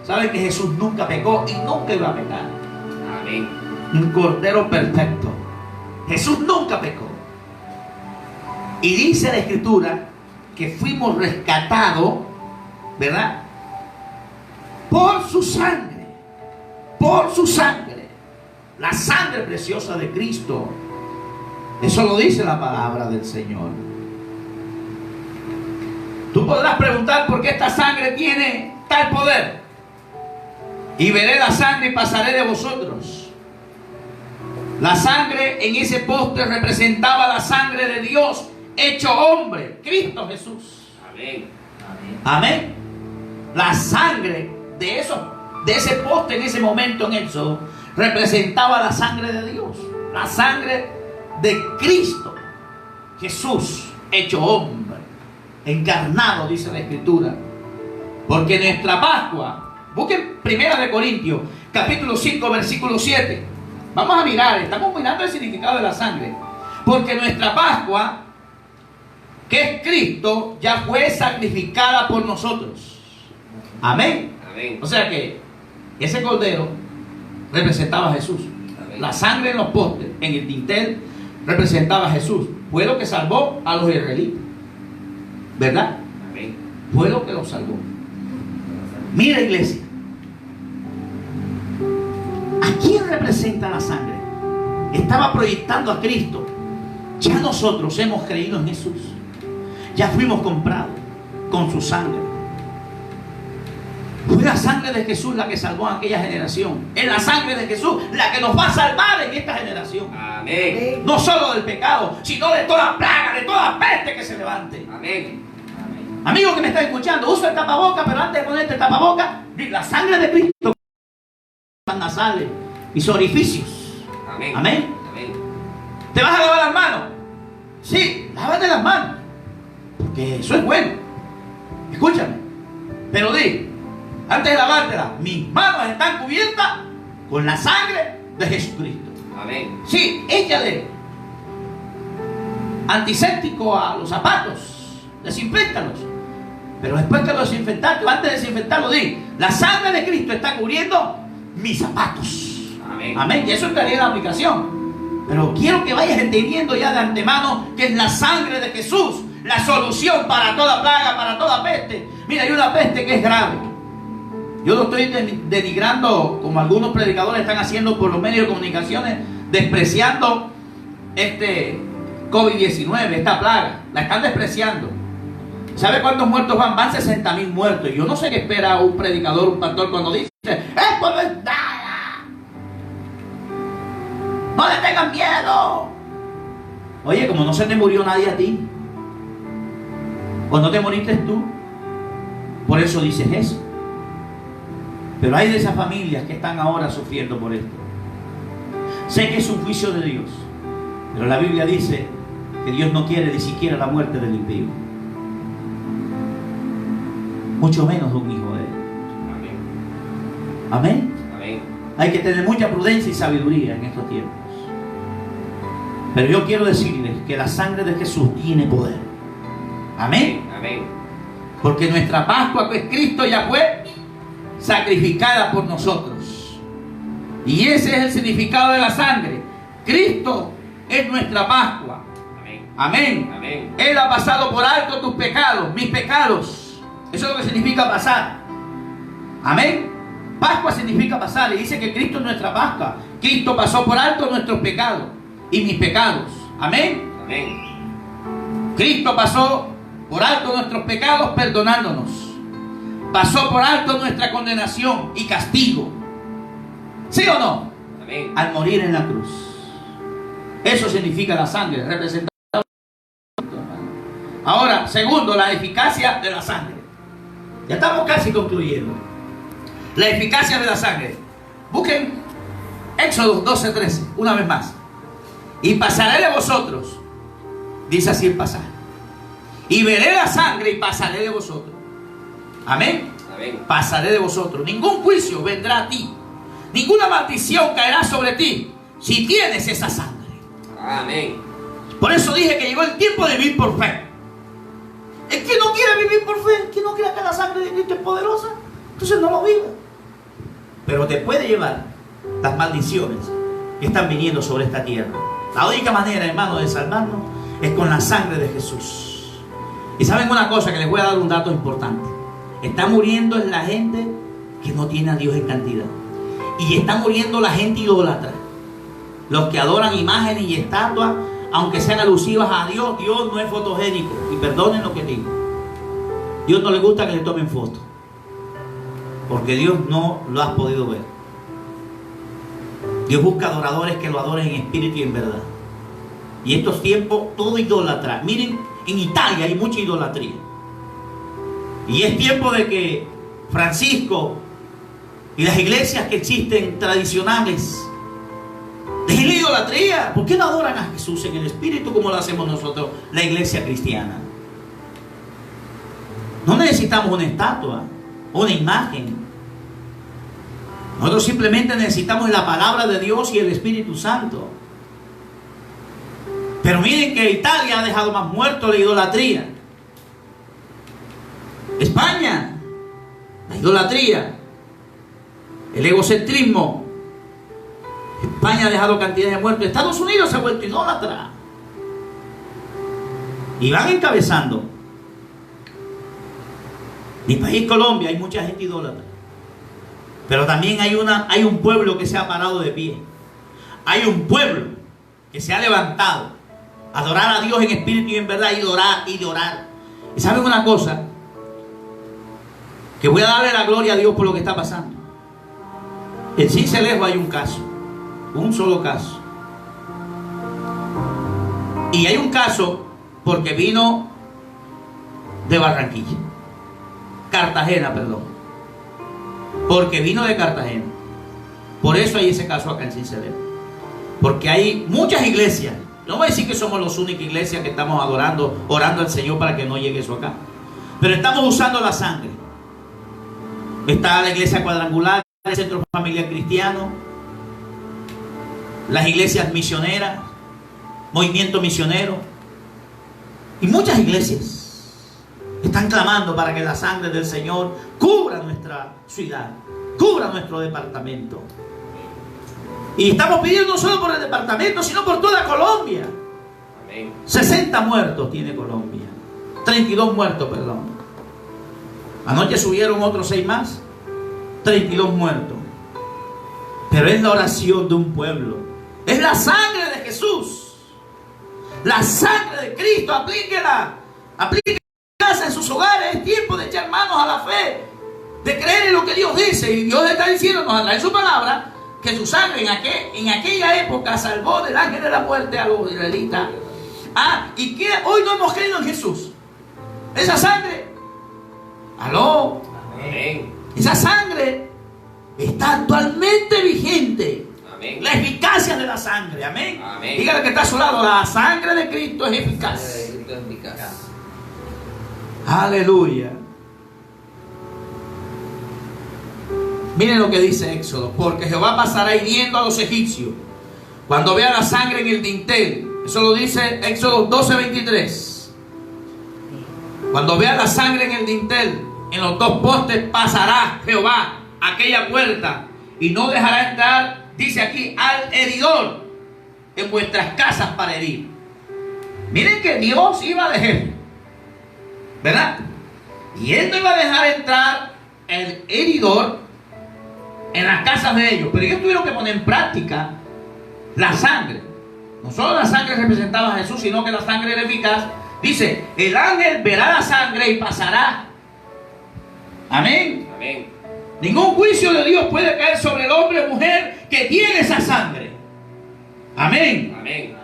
¿Saben que Jesús nunca pecó y nunca iba a pecar? Amén. Un cordero perfecto. Jesús nunca pecó. Y dice la Escritura que fuimos rescatados, ¿verdad? Por su sangre. Por su sangre. La sangre preciosa de Cristo. Eso lo dice la palabra del Señor. Tú podrás preguntar por qué esta sangre tiene tal poder. Y veré la sangre y pasaré de vosotros. La sangre en ese postre representaba la sangre de Dios hecho hombre, Cristo Jesús. Amén. Amén. La sangre de ese postre en ese momento en Éxodo representaba la sangre de Dios, la sangre de Cristo Jesús hecho hombre, encarnado, dice la Escritura. Porque nuestra Pascua, busquen 1 Corintios capítulo 5 versículo 7. Vamos a mirar, estamos mirando el significado de la sangre. Porque nuestra Pascua, que es Cristo, ya fue sacrificada por nosotros. Amén. Amén. O sea que ese cordero representaba a Jesús. Amén. La sangre en los postes, en el dintel, representaba a Jesús. Fue lo que salvó a los israelitas. ¿Verdad? Amén. Fue lo que los salvó. Mira, iglesia, ¿a quién representa la sangre? Estaba proyectando a Cristo. Ya nosotros hemos creído en Jesús. Ya fuimos comprados con su sangre. Fue la sangre de Jesús la que salvó a aquella generación. Es la sangre de Jesús la que nos va a salvar en esta generación. Amén. No solo del pecado, sino de toda plaga, de toda peste que se levante. Amén. Amigo que me está escuchando, usa el tapaboca, pero antes de ponerte el tapaboca, la sangre de Cristo, las nasales, mis orificios. Amén. Amén. Amén. ¿Te vas a lavar las manos? Sí, lávate las manos, porque eso es bueno. Escúchame, pero di, antes de lavártelas, mis manos están cubiertas con la sangre de Jesucristo. Amén. Sí, échale antiséptico a los zapatos, desinféctalos. Pero después que lo desinfectaste, antes de desinfectarlo, di, la sangre de Cristo está cubriendo mis zapatos. Amén. Amén. Y eso entraría en la aplicación. Pero quiero que vayas entendiendo ya de antemano que es la sangre de Jesús la solución para toda plaga, para toda peste. Mira, hay una peste que es grave. Yo no estoy denigrando, como algunos predicadores están haciendo por los medios de comunicaciones, despreciando este COVID-19, esta plaga. La están despreciando. ¿Sabe cuántos muertos van? Van 60,000 muertos. Yo no sé qué espera un predicador, un pastor cuando dice: esto no es nada, no le tengan miedo. Oye, como no se te murió nadie a ti, o no te moriste tú, por eso dices eso. Pero hay de esas familias que están ahora sufriendo por esto. Sé que es un juicio de Dios, pero la Biblia dice que Dios no quiere ni siquiera la muerte del impío, mucho menos de un hijo de él. Amén. Amén. Amén. Hay que tener mucha prudencia y sabiduría en estos tiempos. Pero yo quiero decirles que la sangre de Jesús tiene poder. Amén. Amén. Porque nuestra Pascua, que es Cristo, ya fue sacrificada por nosotros. Y ese es el significado de la sangre. Cristo es nuestra Pascua. Amén. Amén. Él ha pasado por alto tus pecados, mis pecados. Eso es lo que significa pasar. Amén. Pascua significa pasar. Y dice que Cristo es nuestra Pascua. Cristo pasó por alto nuestros pecados y mis pecados. Amén. Amén. Cristo pasó por alto nuestros pecados perdonándonos. Pasó por alto nuestra condenación y castigo. ¿Sí o no? Amén. Al morir en la cruz. Eso significa la sangre, representada. Ahora, segundo, la eficacia de la sangre. Ya estamos casi concluyendo. La eficacia de la sangre. Busquen Éxodo 12:13, una vez más. Y pasaré de vosotros, dice así el pasaje, y veré la sangre y pasaré de vosotros. Amén. Amén. Pasaré de vosotros. Ningún juicio vendrá a ti, ninguna maldición caerá sobre ti si tienes esa sangre. Amén. Por eso dije que llegó el tiempo de vivir por fe. El que no quiere vivir por fe, el que no crea que la sangre de Cristo es poderosa, entonces no lo vive. Pero te puede llevar las maldiciones que están viniendo sobre esta tierra. La única manera, hermano, de salvarnos es con la sangre de Jesús. Y saben una cosa, que les voy a dar un dato importante. Está muriendo la gente que no tiene a Dios en cantidad. Y está muriendo la gente idólatra. Los que adoran imágenes y estatuas, aunque sean alusivas a Dios. Dios no es fotogénico. Y perdonen lo que digo. Dios no le gusta que le tomen fotos. Porque Dios no lo has podido ver. Dios busca adoradores que lo adoren en espíritu y en verdad. Y estos tiempos, todo idolatra. Miren, en Italia hay mucha idolatría. Y es tiempo de que Francisco y las iglesias que existen tradicionales dejen la idolatría. ¿Por qué no adoran a Jesús en el espíritu como lo hacemos nosotros, la iglesia cristiana? No necesitamos una estatua, una imagen. Nosotros simplemente necesitamos la palabra de Dios y el Espíritu Santo. Pero miren que Italia ha dejado más muerto la idolatría. España, la idolatría, el egocentrismo. España ha dejado cantidad de muertos. Estados Unidos se ha vuelto idólatra. Y van encabezando. Mi país, Colombia, hay mucha gente idólatra. Pero también hay un pueblo que se ha parado de pie. Hay un pueblo que se ha levantado a adorar a Dios en espíritu y en verdad, y de orar. Y saben una cosa, que voy a darle la gloria a Dios por lo que está pasando. En Sincelejo hay un caso, un solo caso. Y hay un caso porque vino de Barranquilla, Cartagena, perdón. Porque vino de Cartagena. Por eso hay ese caso acá en Sincelejo. Porque hay muchas iglesias. No voy a decir que somos las únicas iglesias que estamos adorando, orando al Señor para que no llegue eso acá. Pero estamos usando la sangre. Está la iglesia cuadrangular, el centro familiar cristiano, las iglesias misioneras, movimiento misionero. Y muchas iglesias están clamando para que la sangre del Señor cubra nuestra ciudad, cubra nuestro departamento. Y estamos pidiendo no solo por el departamento, sino por toda Colombia. Amén. 60 muertos tiene Colombia. 32 muertos, perdón. Anoche subieron otros 6 más. 32 muertos. Pero es la oración de un pueblo. Es la sangre de Jesús. La sangre de Cristo. Aplíquela. Aplíquela en sus hogares. Es tiempo de echar manos a la fe, de creer en lo que Dios dice. Y Dios está diciéndonos a través de su palabra que su sangre en aquella época salvó del ángel de la muerte a los israelitas. Y que hoy no hemos creído en Jesús. Esa sangre, aló, amén. Esa sangre está actualmente vigente. Amén. La eficacia de la sangre, amén. Amén. Dígale que está a su lado, la sangre de Cristo es eficaz. Aleluya. Miren lo que dice Éxodo. Porque Jehová pasará hiriendo a los egipcios cuando vea la sangre en el dintel. Eso lo dice Éxodo 12:23. Cuando veas la sangre en el dintel, en los dos postes, pasará Jehová aquella puerta y no dejará entrar, dice aquí, al heridor en vuestras casas para herir. Miren que Dios iba de jefe, ¿verdad? Y Él no iba a dejar entrar el heridor en las casas de ellos. Pero ellos tuvieron que poner en práctica la sangre. No solo la sangre representaba a Jesús, sino que la sangre era eficaz. Dice, el ángel verá la sangre y pasará. Amén. Amén. Ningún juicio de Dios puede caer sobre el hombre o mujer que tiene esa sangre. Amén. Amén.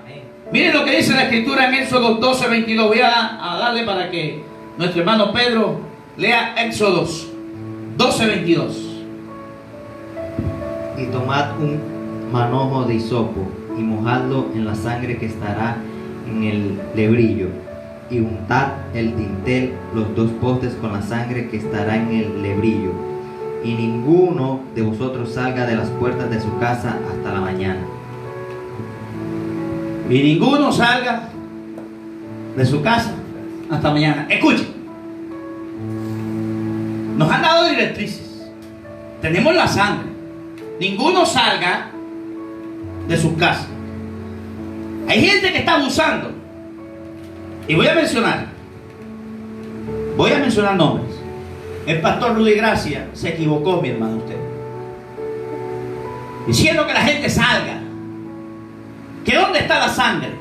Miren lo que dice la escritura en Éxodo 12:22. Voy a darle para que nuestro hermano Pedro lea Éxodo 12:22. Y tomad un manojo de hisopo y mojadlo en la sangre que estará en el lebrillo, y untad el dintel, los dos postes con la sangre que estará en el lebrillo, y ninguno de vosotros salga de las puertas de su casa hasta la mañana. Y ninguno salga de su casa hasta mañana. Escuchen, nos han dado directrices. Tenemos la sangre. Ninguno salga de sus casas. Hay gente que está abusando. Y voy a mencionar nombres. El pastor Rudy Gracia se equivocó, mi hermano, usted, diciendo que la gente salga. ¿Que dónde está la sangre?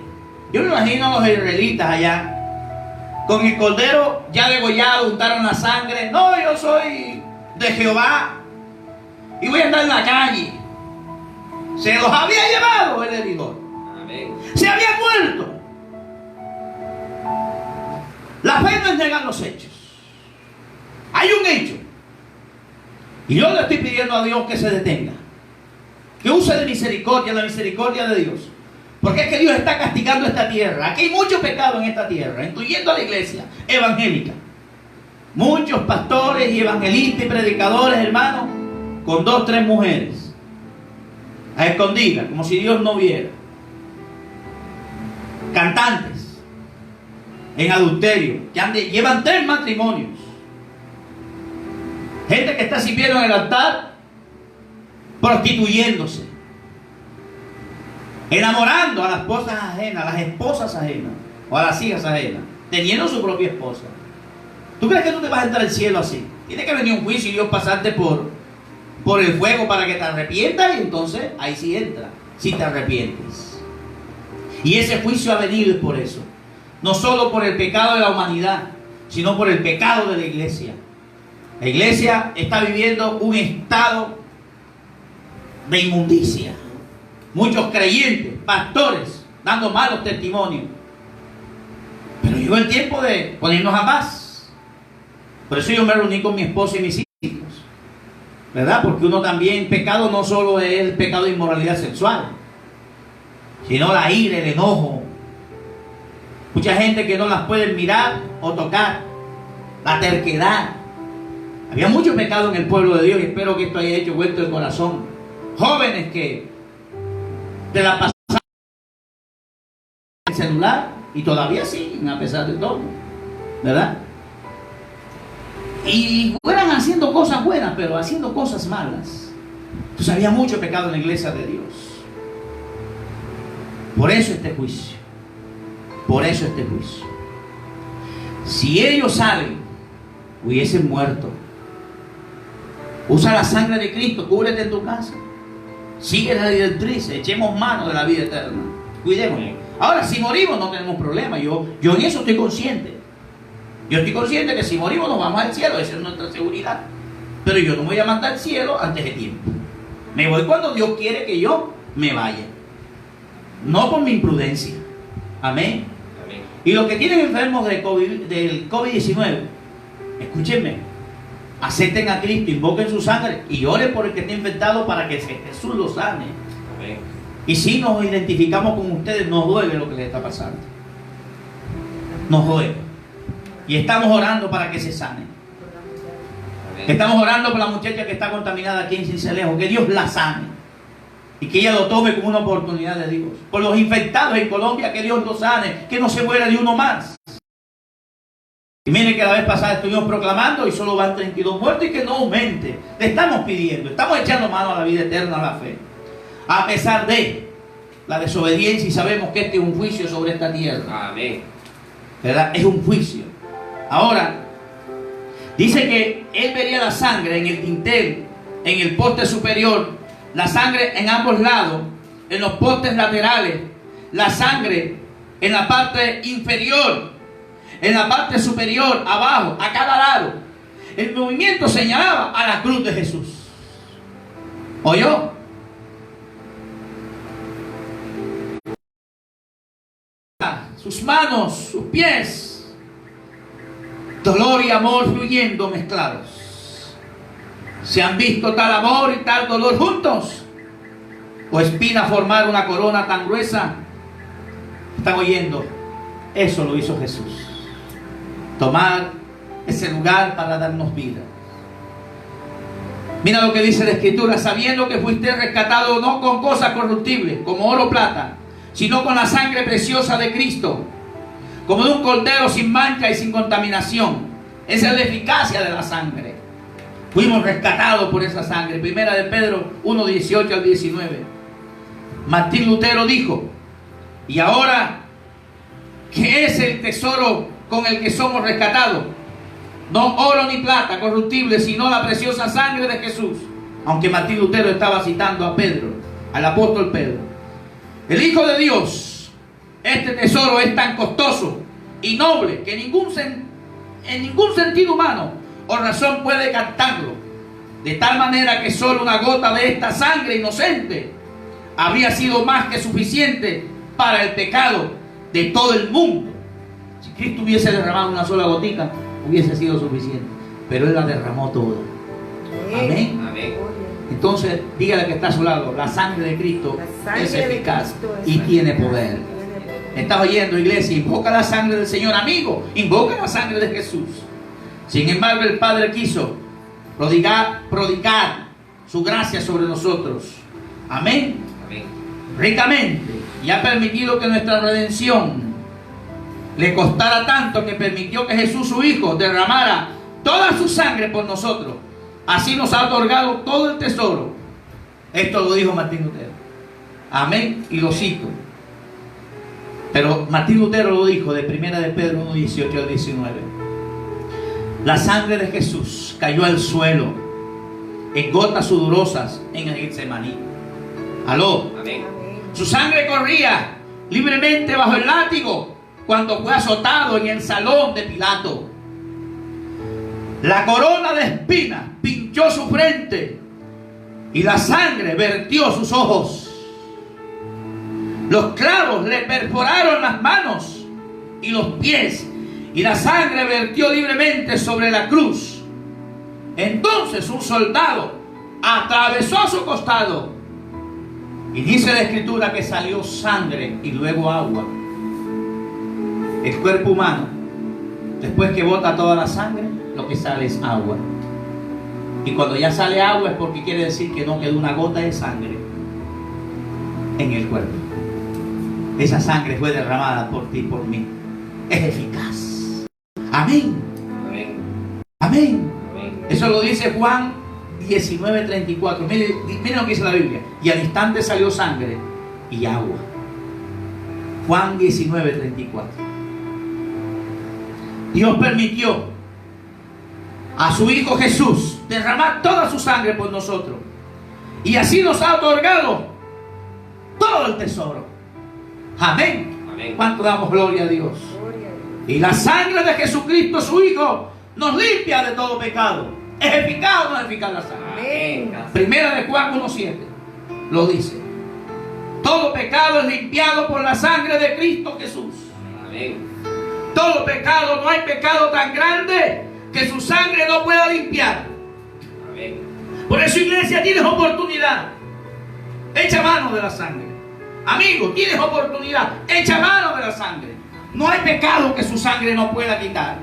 Yo me imagino a los israelitas allá, con el cordero ya degollado, untaron la sangre. No, yo soy de Jehová y voy a andar en la calle. Se los había llevado el heridor. Amén. Se había muerto. La fe no es negar los hechos. Hay un hecho. Y yo le estoy pidiendo a Dios que se detenga, que use de misericordia, la misericordia de Dios. Porque es que Dios está castigando esta tierra. Aquí hay mucho pecado en esta tierra, incluyendo a la iglesia evangélica. Muchos pastores y evangelistas y predicadores, hermanos, con 2 o 3 mujeres, a escondidas, como si Dios no viera. Cantantes en adulterio, que llevan 3 matrimonios. Gente que está sirviendo en el altar, prostituyéndose, enamorando a las esposas ajenas, a las esposas ajenas, o a las hijas ajenas, teniendo su propia esposa. ¿Tú crees que tú te vas a entrar al cielo así? Tiene que venir un juicio y Dios pasarte por el fuego para que te arrepientas, y entonces ahí sí entra, si te arrepientes. Y ese juicio ha venido por eso. No solo por el pecado de la humanidad, sino por el pecado de la iglesia. La iglesia está viviendo un estado de inmundicia. Muchos creyentes, pastores, dando malos testimonios. Pero llegó el tiempo de ponernos a paz. Por eso yo me reuní con mi esposa y mis hijos, ¿verdad? Porque uno también, pecado no solo es el pecado de inmoralidad sexual, sino la ira, el enojo. Mucha gente que no las pueden mirar o tocar. La terquedad. Había mucho pecado en el pueblo de Dios, y espero que esto haya hecho vuelto el corazón. Jóvenes que te la pasaban en el celular y todavía siguen a pesar de todo, ¿verdad? Y fueran haciendo cosas buenas, pero haciendo cosas malas. Entonces había mucho pecado en la iglesia de Dios. Por eso este juicio. Por eso este juicio. Si ellos salen, hubiesen muerto. Usa la sangre de Cristo, cúbrete en tu casa. Sigue la directriz, echemos mano de la vida eterna. Cuidémonos. Ahora, si morimos no tenemos problema. Yo en eso estoy consciente. Yo estoy consciente que si morimos nos vamos al cielo. Esa es nuestra seguridad. Pero yo no voy a mandar al cielo antes de tiempo. Me voy cuando Dios quiere que yo me vaya. No por mi imprudencia. Amén. Amén. Y los que tienen enfermos del COVID-19, escúchenme, acepten a Cristo, invoquen su sangre y oren por el que está infectado para que Jesús lo sane. Amén. Y si nos identificamos con ustedes, nos duele lo que les está pasando. Nos duele. Y estamos orando para que se sane. Amén. Estamos orando por la muchacha que está contaminada aquí en Cincelejo, que Dios la sane. Y que ella lo tome como una oportunidad de Dios. Por los infectados en Colombia, que Dios los sane, que no se muera ni uno más. Y miren que la vez pasada estuvimos proclamando y solo van 32 muertos y que no aumente. Le estamos pidiendo, estamos echando mano a la vida eterna, a la fe. A pesar de la desobediencia, y sabemos que este es un juicio sobre esta tierra. Amén. ¿Verdad? Es un juicio. Ahora, dice que él vería la sangre en el dintel, en el poste superior, la sangre en ambos lados, en los postes laterales, la sangre en la parte inferior, en la parte superior, abajo, a cada lado. El movimiento señalaba a la cruz de Jesús. ¿Oyó? Sus manos, sus pies, dolor y amor fluyendo mezclados. ¿Se han visto tal amor y tal dolor juntos? ¿O espina formar una corona tan gruesa? ¿Están oyendo? Eso lo hizo Jesús. Tomar ese lugar para darnos vida. Mira lo que dice la Escritura: sabiendo que fuiste rescatado no con cosas corruptibles, como oro o plata, sino con la sangre preciosa de Cristo, como de un cordero sin mancha y sin contaminación. Esa es la eficacia de la sangre. Fuimos rescatados por esa sangre. Primera de Pedro 1, 18 al 19. Martín Lutero dijo: y ahora, ¿qué es el tesoro con el que somos rescatados? No oro ni plata corruptible, sino la preciosa sangre de Jesús. Aunque Martín Lutero estaba citando a Pedro, al apóstol Pedro. El Hijo de Dios, este tesoro es tan costoso y noble que en ningún sentido humano o razón puede captarlo. De tal manera que solo una gota de esta sangre inocente habría sido más que suficiente para el pecado de todo el mundo. Si Cristo hubiese derramado una sola gotica, hubiese sido suficiente. Pero Él la derramó toda. Amén. Amén. Entonces, dígale que está a su lado: la sangre de Cristo es eficaz y tiene poder. ¿Estás oyendo, iglesia? Invoca la sangre del Señor, amigo. Invoca la sangre de Jesús. Sin embargo, el Padre quiso prodigar su gracia sobre nosotros. Amén. Amén. Ricamente. Y ha permitido que nuestra redención le costara tanto, que permitió que Jesús, su Hijo, derramara toda su sangre por nosotros. Así nos ha otorgado todo el tesoro. Esto lo dijo Martín Lutero. Amén. Y lo cito. Pero Martín Lutero lo dijo de Primera de Pedro 1, 18 al 19. La sangre de Jesús cayó al suelo en gotas sudorosas en el Getsemaní. Aló. Amén. Su sangre corría libremente bajo el látigo cuando fue azotado en el salón de Pilato. La corona de espinas pinchó su frente y la sangre vertió sus ojos. Los clavos le perforaron las manos y los pies, y la sangre vertió libremente sobre la cruz. Entonces un soldado atravesó su costado, y dice la Escritura que salió sangre y luego agua. El cuerpo humano, después que bota toda la sangre, lo que sale es agua. Y cuando ya sale agua es porque quiere decir que no quedó una gota de sangre en el cuerpo. Esa sangre fue derramada por ti y por mí. Es eficaz. Amén. Amén. Amén. Amén. Eso lo dice Juan 19:34. Miren lo que dice la Biblia. Y al instante salió sangre y agua. Juan 19:34. Dios permitió a su Hijo Jesús derramar toda su sangre por nosotros. Y así nos ha otorgado todo el tesoro. Amén. Amén. ¿Cuánto damos gloria a Dios? Y la sangre de Jesucristo, su Hijo, nos limpia de todo pecado. ¿Es eficaz o no es eficaz la sangre? Amén. Primera de Juan 1:7 lo dice. Todo pecado es limpiado por la sangre de Cristo Jesús. Amén. Todo pecado, no hay pecado tan grande que su sangre no pueda limpiar. Amén. Por eso, iglesia, tienes oportunidad. Echa mano de la sangre. Amigo, tienes oportunidad. Echa mano de la sangre. No hay pecado que su sangre no pueda quitar.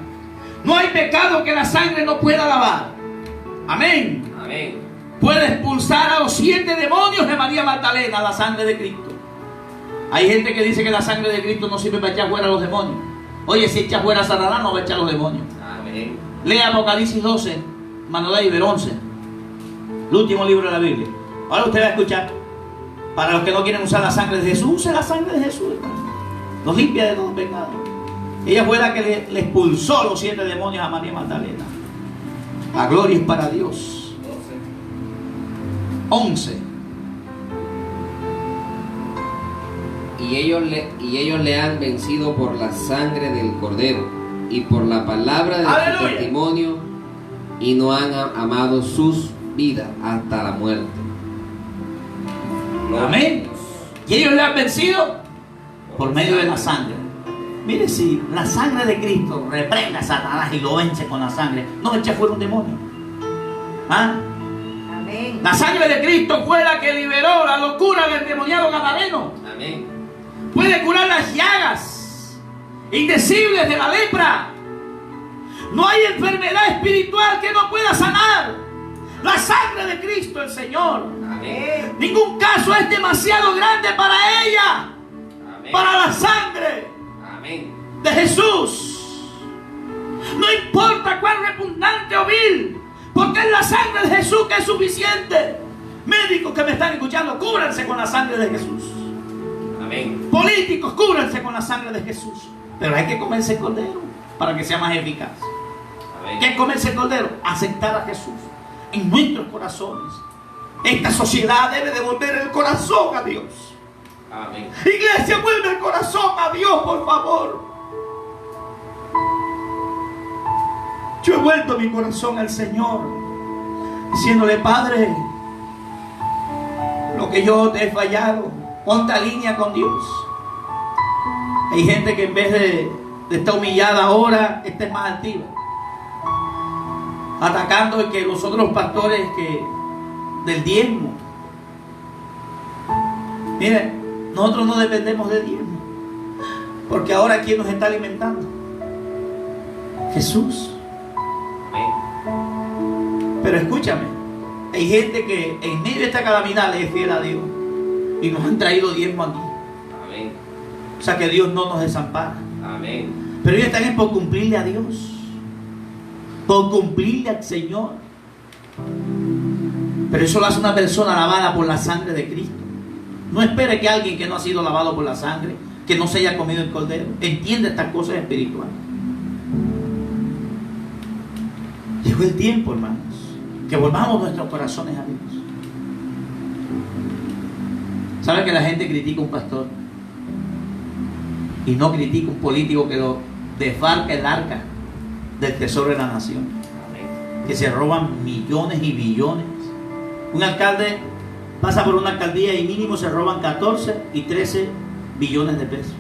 No hay pecado que la sangre no pueda lavar. Amén. Amén. Puede expulsar a los 7 demonios de María Magdalena la sangre de Cristo. Hay gente que dice que la sangre de Cristo no sirve para echar fuera a los demonios. Oye, si echa fuera a Satanás, no va a echar los demonios. Amén. Lea Apocalipsis 12, Manuel Iber 11, el último libro de la Biblia. Ahora usted va a escuchar. Para los que no quieren usar la sangre de Jesús, use la sangre de Jesús, hermano. Nos limpia de todo pecado. Ella fue la que le expulsó los 7 demonios a María Magdalena. La gloria es para Dios. 11. Y ellos le han vencido por la sangre del Cordero y por la palabra de su testimonio, y no han amado sus vidas hasta la muerte. Amén. Y ellos le han vencido por medio de la sangre. Mire, si la sangre de Cristo reprende a Satanás y lo vence con la sangre, no echa fuera un demonio. ¿Ah? Amén. La sangre de Cristo fue la que liberó la locura del endemoniado gadareno. Amén. Puede curar las llagas indecibles de la lepra. No hay enfermedad espiritual que no pueda sanar la sangre de Cristo el Señor. Amén. Ningún caso es demasiado grande para ella. Amén. Para la sangre Amén. de Jesús. No importa cuán repugnante o vil, porque es la sangre de Jesús que es suficiente. Médicos que me están escuchando, cúbranse con la sangre de Jesús. Amén. Políticos, cúbranse con la sangre de Jesús. Pero hay que comerse el cordero para que sea más eficaz. Amén. ¿Qué es comerse el cordero? Aceptar a Jesús en nuestros corazones. Esta sociedad debe devolver el corazón a Dios. Amén. Iglesia, vuelve el corazón a Dios, por favor. Yo he vuelto mi corazón al Señor, diciéndole: Padre, lo que yo te he fallado, ponte a línea con Dios. Hay gente que en vez de estar humillada ahora, está más altiva, atacando que los otros pastores que del diezmo. Mire, nosotros no dependemos de diezmo, porque ahora ¿quién nos está alimentando? Jesús. Amén. Pero escúchame, hay gente que en medio de esta calamidad le es fiel a Dios y nos han traído diezmo aquí. Amén. O sea que Dios no nos desampara. Amén. Pero ellos están por cumplirle a Dios, por cumplirle al Señor. Pero eso lo hace una persona lavada por la sangre de Cristo. No espere que alguien que no ha sido lavado por la sangre, que no se haya comido el cordero, entienda estas cosas espirituales. Llegó el tiempo, hermanos, que volvamos nuestros corazones a Dios. ¿Sabe que la gente critica a un pastor y no critica a un político que lo desfalca el arca del tesoro de la nación? Amén. Que se roban millones y billones. Un alcalde pasa por una alcaldía y mínimo se roban 14 y 13 billones de pesos.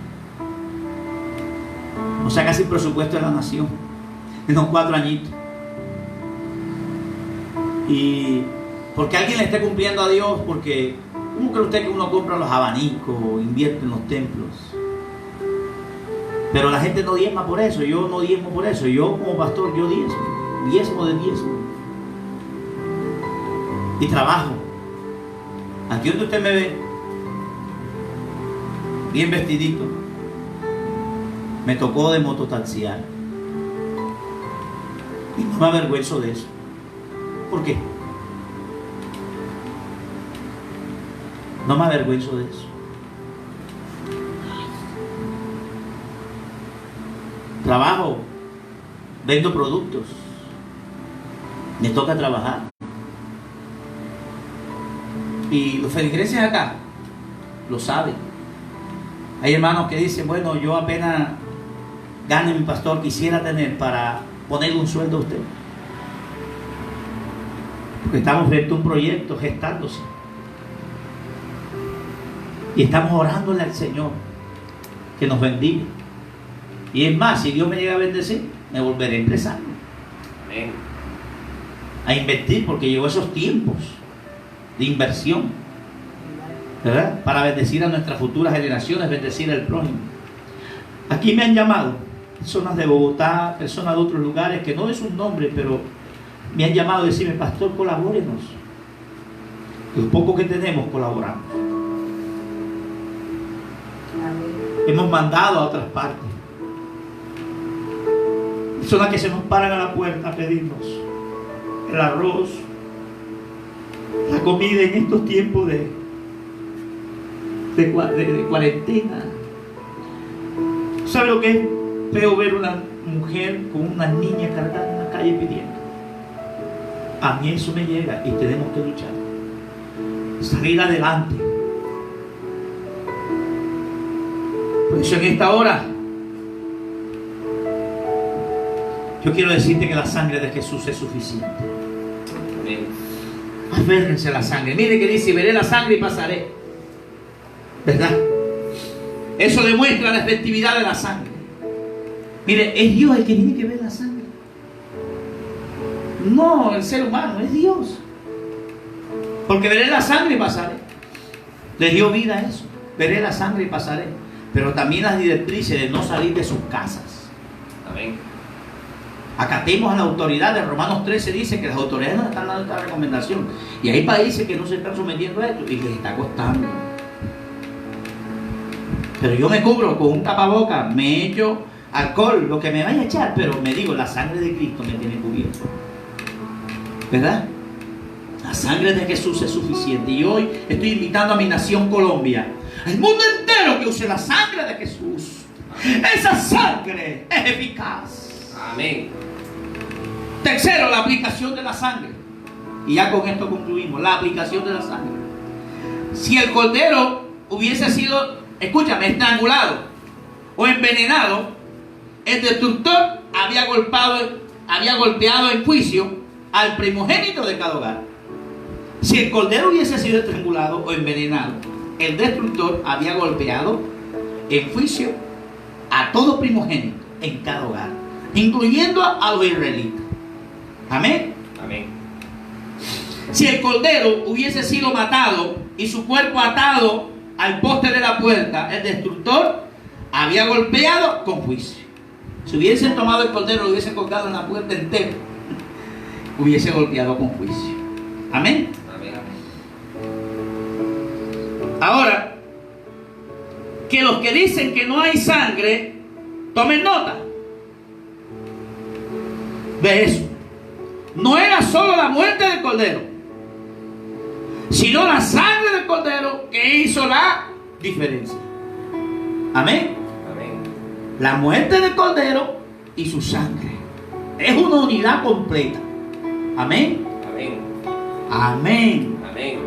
O sea, casi el presupuesto de la nación en unos 4 añitos. Y porque alguien le esté cumpliendo a Dios, porque ¿cómo cree usted que uno compra los abanicos, invierte en los templos? Pero la gente no diezma por eso. Yo no diezmo por eso. Yo como pastor, yo diezmo de diezmo. Y trabajo. Aquí donde usted me ve, bien vestidito, me tocó de mototaxiar. Y no me avergüenzo de eso. ¿Por qué? No me avergüenzo de eso. Trabajo, vendo productos, me toca trabajar. Y los feligreses acá lo saben. Hay hermanos que dicen: bueno, yo apenas gane mi pastor, quisiera tener para ponerle un sueldo a usted. Porque estamos frente a un proyecto gestándose. Y estamos orándole al Señor que nos bendiga. Y es más, si Dios me llega a bendecir, me volveré empresario. Amén. A invertir, porque llegó esos tiempos de inversión, ¿verdad? Para bendecir a nuestras futuras generaciones, bendecir al prójimo. Aquí me han llamado personas de Bogotá, personas de otros lugares, que no es un nombre, pero me han llamado a decirme: pastor, colabórenos. Lo poco que tenemos, colaboramos. Amén. Hemos mandado a otras partes. Personas que se nos paran a la puerta a pedirnos el arroz, la comida en estos tiempos de cuarentena. ¿Sabe lo que es feo ver una mujer con una niña cargada en la calle pidiendo? A mí eso me llega y tenemos que luchar, salir adelante. Por eso en esta hora yo quiero decirte que la sangre de Jesús es suficiente. Amén. Aférrense a la sangre. Mire que dice: veré la sangre y pasaré. ¿Verdad? Eso demuestra la efectividad de la sangre. Mire, es Dios el que tiene que ver la sangre, no el ser humano, es Dios. Porque veré la sangre y pasaré. Le dio vida a eso. Veré la sangre y pasaré. Pero también las directrices de no salir de sus casas. Amén. Acatemos a la autoridad. De Romanos 13 dice que las autoridades nos están dando esta recomendación. Y hay países que no se están sometiendo a esto y les está costando. Pero yo me cubro con un tapabocas, me echo alcohol, lo que me vaya a echar, pero me digo, la sangre de Cristo me tiene cubierto. ¿Verdad? La sangre de Jesús es suficiente. Y hoy estoy invitando a mi nación Colombia, al mundo entero, que use la sangre de Jesús. Esa sangre es eficaz. Amén. Tercero, la aplicación de la sangre. Y ya con esto concluimos. La aplicación de la sangre. Si el cordero hubiese sido, escúchame, estrangulado o envenenado, el destructor había golpeado en juicio al primogénito de cada hogar. Si el cordero hubiese sido estrangulado o envenenado, el destructor había golpeado en juicio a todo primogénito en cada hogar, incluyendo a los israelitas. Amén. Amén. Si el cordero hubiese sido matado y su cuerpo atado al poste de la puerta, el destructor había golpeado con juicio. Si hubiesen tomado el cordero y lo hubiesen colgado en la puerta entera, hubiese golpeado con juicio. Amén. Amén. Ahora, que los que dicen que no hay sangre, tomen nota de eso. No era solo la muerte del cordero, sino la sangre del cordero que hizo la diferencia. Amén. Amén. La muerte del cordero y su sangre es una unidad completa. Amén. Amén. Amén. Amén.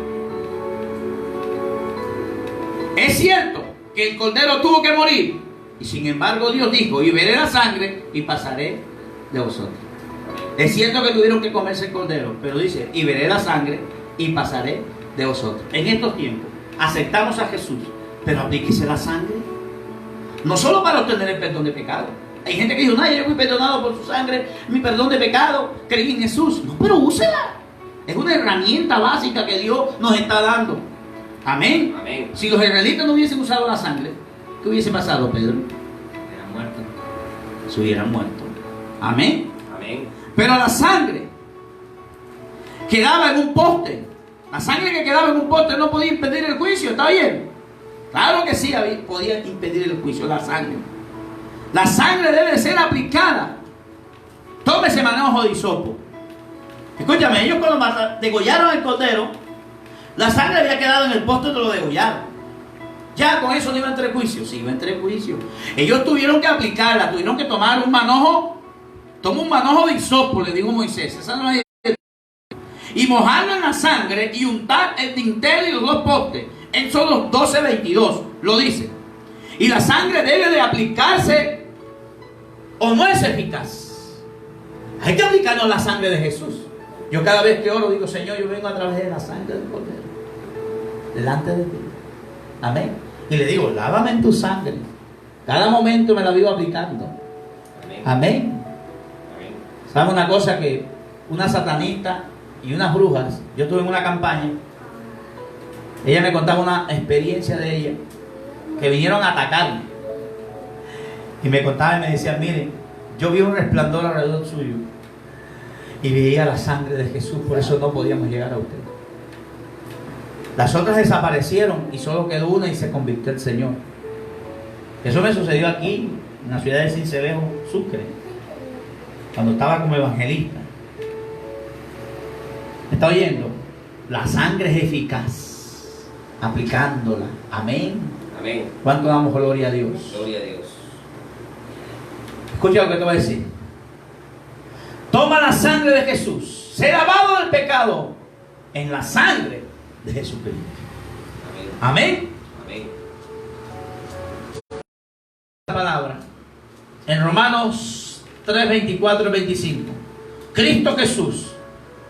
Es cierto que el cordero tuvo que morir, y sin embargo Dios dijo: y veré la sangre y pasaré de vosotros. Es cierto que tuvieron que comerse el cordero, pero dice: y veré la sangre y pasaré de vosotros. En estos tiempos aceptamos a Jesús, pero aplíquese la sangre, no solo para obtener el perdón de pecado. Hay gente que dice: no, yo fui perdonado por su sangre, mi perdón de pecado, creí en Jesús. No, pero úsela. Es una herramienta básica que Dios nos está dando. Amén. Amén. Si los israelitas no hubiesen usado la sangre, ¿qué hubiese pasado, Pedro? Era muerto. Se hubieran muerto. Amén. Amén. Pero la sangre quedaba en un poste. La sangre que quedaba en un poste no podía impedir el juicio. ¿Está bien? Claro que sí, podía impedir el juicio, la sangre. La sangre debe ser aplicada. Tome ese manojo de hisopo. Escúchame, ellos cuando degollaron el cordero, la sangre había quedado en el poste donde lo degollaron. Ya con eso no iba a entrar en juicio. Sí, iba a entrar en juicio. Ellos tuvieron que aplicarla, tuvieron que tomar un manojo. Toma un manojo de hisopo, le dijo Moisés. Esa no es... Y mojarlo en la sangre y untar el dintel y los dos postes. Éxodo 12:22 lo dice. Y la sangre debe de aplicarse o no es eficaz. Hay que aplicarnos la sangre de Jesús. Yo cada vez que oro digo: Señor, yo vengo a través de la sangre del cordero delante de ti. Amén. Y le digo: lávame en tu sangre. Cada momento me la vivo aplicando. Amén. Amén. Amén. ¿Sabe una cosa? Que una satanista y unas brujas, yo estuve en una campaña, ella me contaba una experiencia de ella, que vinieron a atacarme, y me contaba y me decía: miren, yo vi un resplandor alrededor suyo, y veía la sangre de Jesús, por eso no podíamos llegar a usted. Las otras desaparecieron, y solo quedó una y se convirtió al Señor. Eso me sucedió aquí, en la ciudad de Sincelejo, Sucre. cuando estaba como evangelista. ¿Me está oyendo? La sangre es eficaz, aplicándola. Amén. Amén. ¿Cuánto damos gloria a Dios? Gloria a Dios. Escucha lo que te voy a decir. Toma la sangre de Jesús. Sé lavado del pecado en la sangre de Jesucristo. Amén. Amén. Amén. La palabra en Romanos 3, 24 y 25. Cristo Jesús,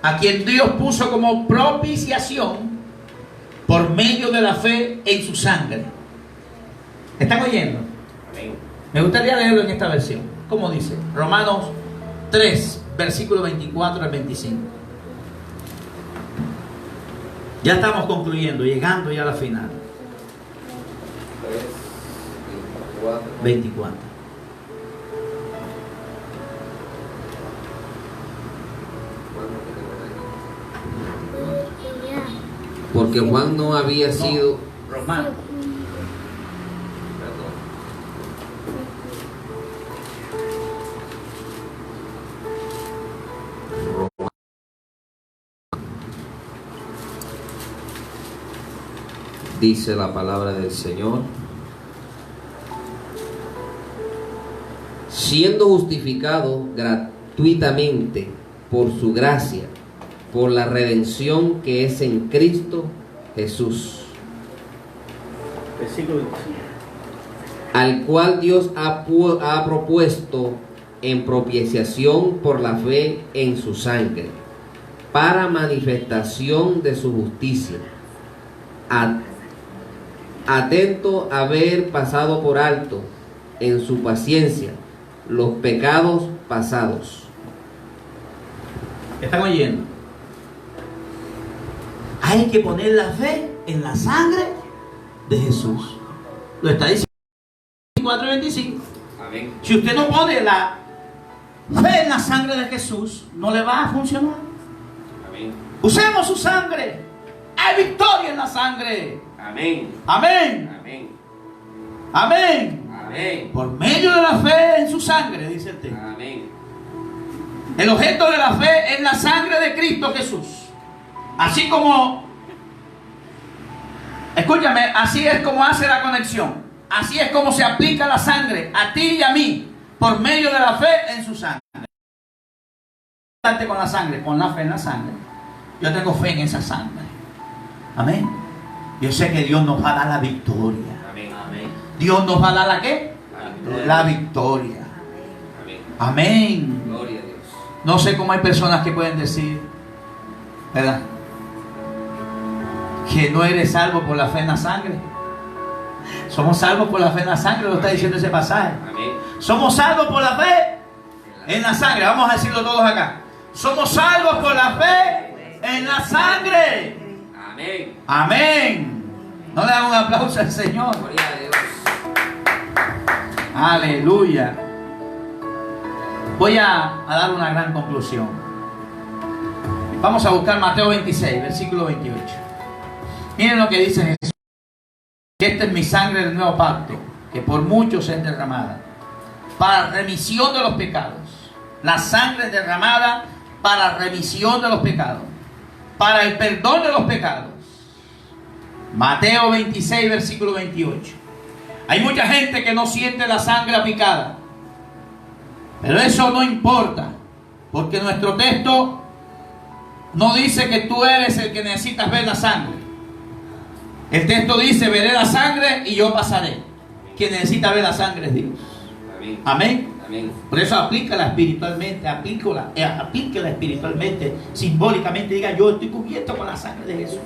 a quien Dios puso como propiciación por medio de la fe en su sangre. ¿Están oyendo? Amén. Me gustaría leerlo en esta versión. ¿Cómo dice? Romanos 3, versículo 24 al 25. Ya estamos concluyendo, llegando ya a la final. 3, 24. 24. Porque Juan no había sido. Romanos. Perdón. Dice la palabra del Señor: siendo justificado gratuitamente por su gracia, por la redención que es en Cristo Jesús, Versículo 25. al cual Dios ha propuesto en propiciación por la fe en su sangre, para manifestación de su justicia, atento a haber pasado por alto en su paciencia los pecados pasados. ¿Están oyendo? Hay que poner la fe en la sangre de Jesús. Lo está diciendo 24 y 25. Amén. Si usted no pone la fe en la sangre de Jesús, no le va a funcionar. Amén. Usemos su sangre. Hay victoria en la sangre. Amén. Amén. Amén. Amén. Amén. Por medio de la fe en su sangre, dice el texto. Amén. El objeto de la fe es la sangre de Cristo Jesús. Así como, escúchame, así es como hace la conexión. Así es como se aplica la sangre a ti y a mí, por medio de la fe en su sangre. Con la sangre, con la fe en la sangre. Yo tengo fe en esa sangre. Amén. Yo sé que Dios nos va a dar la victoria. Amén. Amén. Dios nos va a dar la ¿qué? La victoria. Amén. Amén. Gloria a Dios. No sé cómo hay personas que pueden decir, ¿verdad?, que no eres salvo por la fe en la sangre. Somos salvos por la fe en la sangre, lo está diciendo ese pasaje. Amén. Somos salvos por la fe en la sangre. Vamos a decirlo todos acá. Somos salvos por la fe en la sangre. Amén. Amén. No le dan un aplauso al Señor. Gloria a Dios. Aleluya. Voy a dar una gran conclusión. Vamos a buscar Mateo 26, versículo 28. Miren lo que dice Jesús. Que esta es mi sangre del nuevo pacto, que por muchos es derramada para remisión de los pecados. La sangre derramada para remisión de los pecados, para el perdón de los pecados. Mateo 26, versículo 28. Hay mucha gente que no siente la sangre aplicada, pero eso no importa, porque nuestro texto no dice que tú eres el que necesitas ver la sangre. El texto dice: veré la sangre y yo pasaré. Quien necesita ver la sangre es Dios. Amén. Amén. Amén. Por eso aplícala espiritualmente, aplícala espiritualmente, simbólicamente. Diga: yo estoy cubierto con la sangre de Jesús.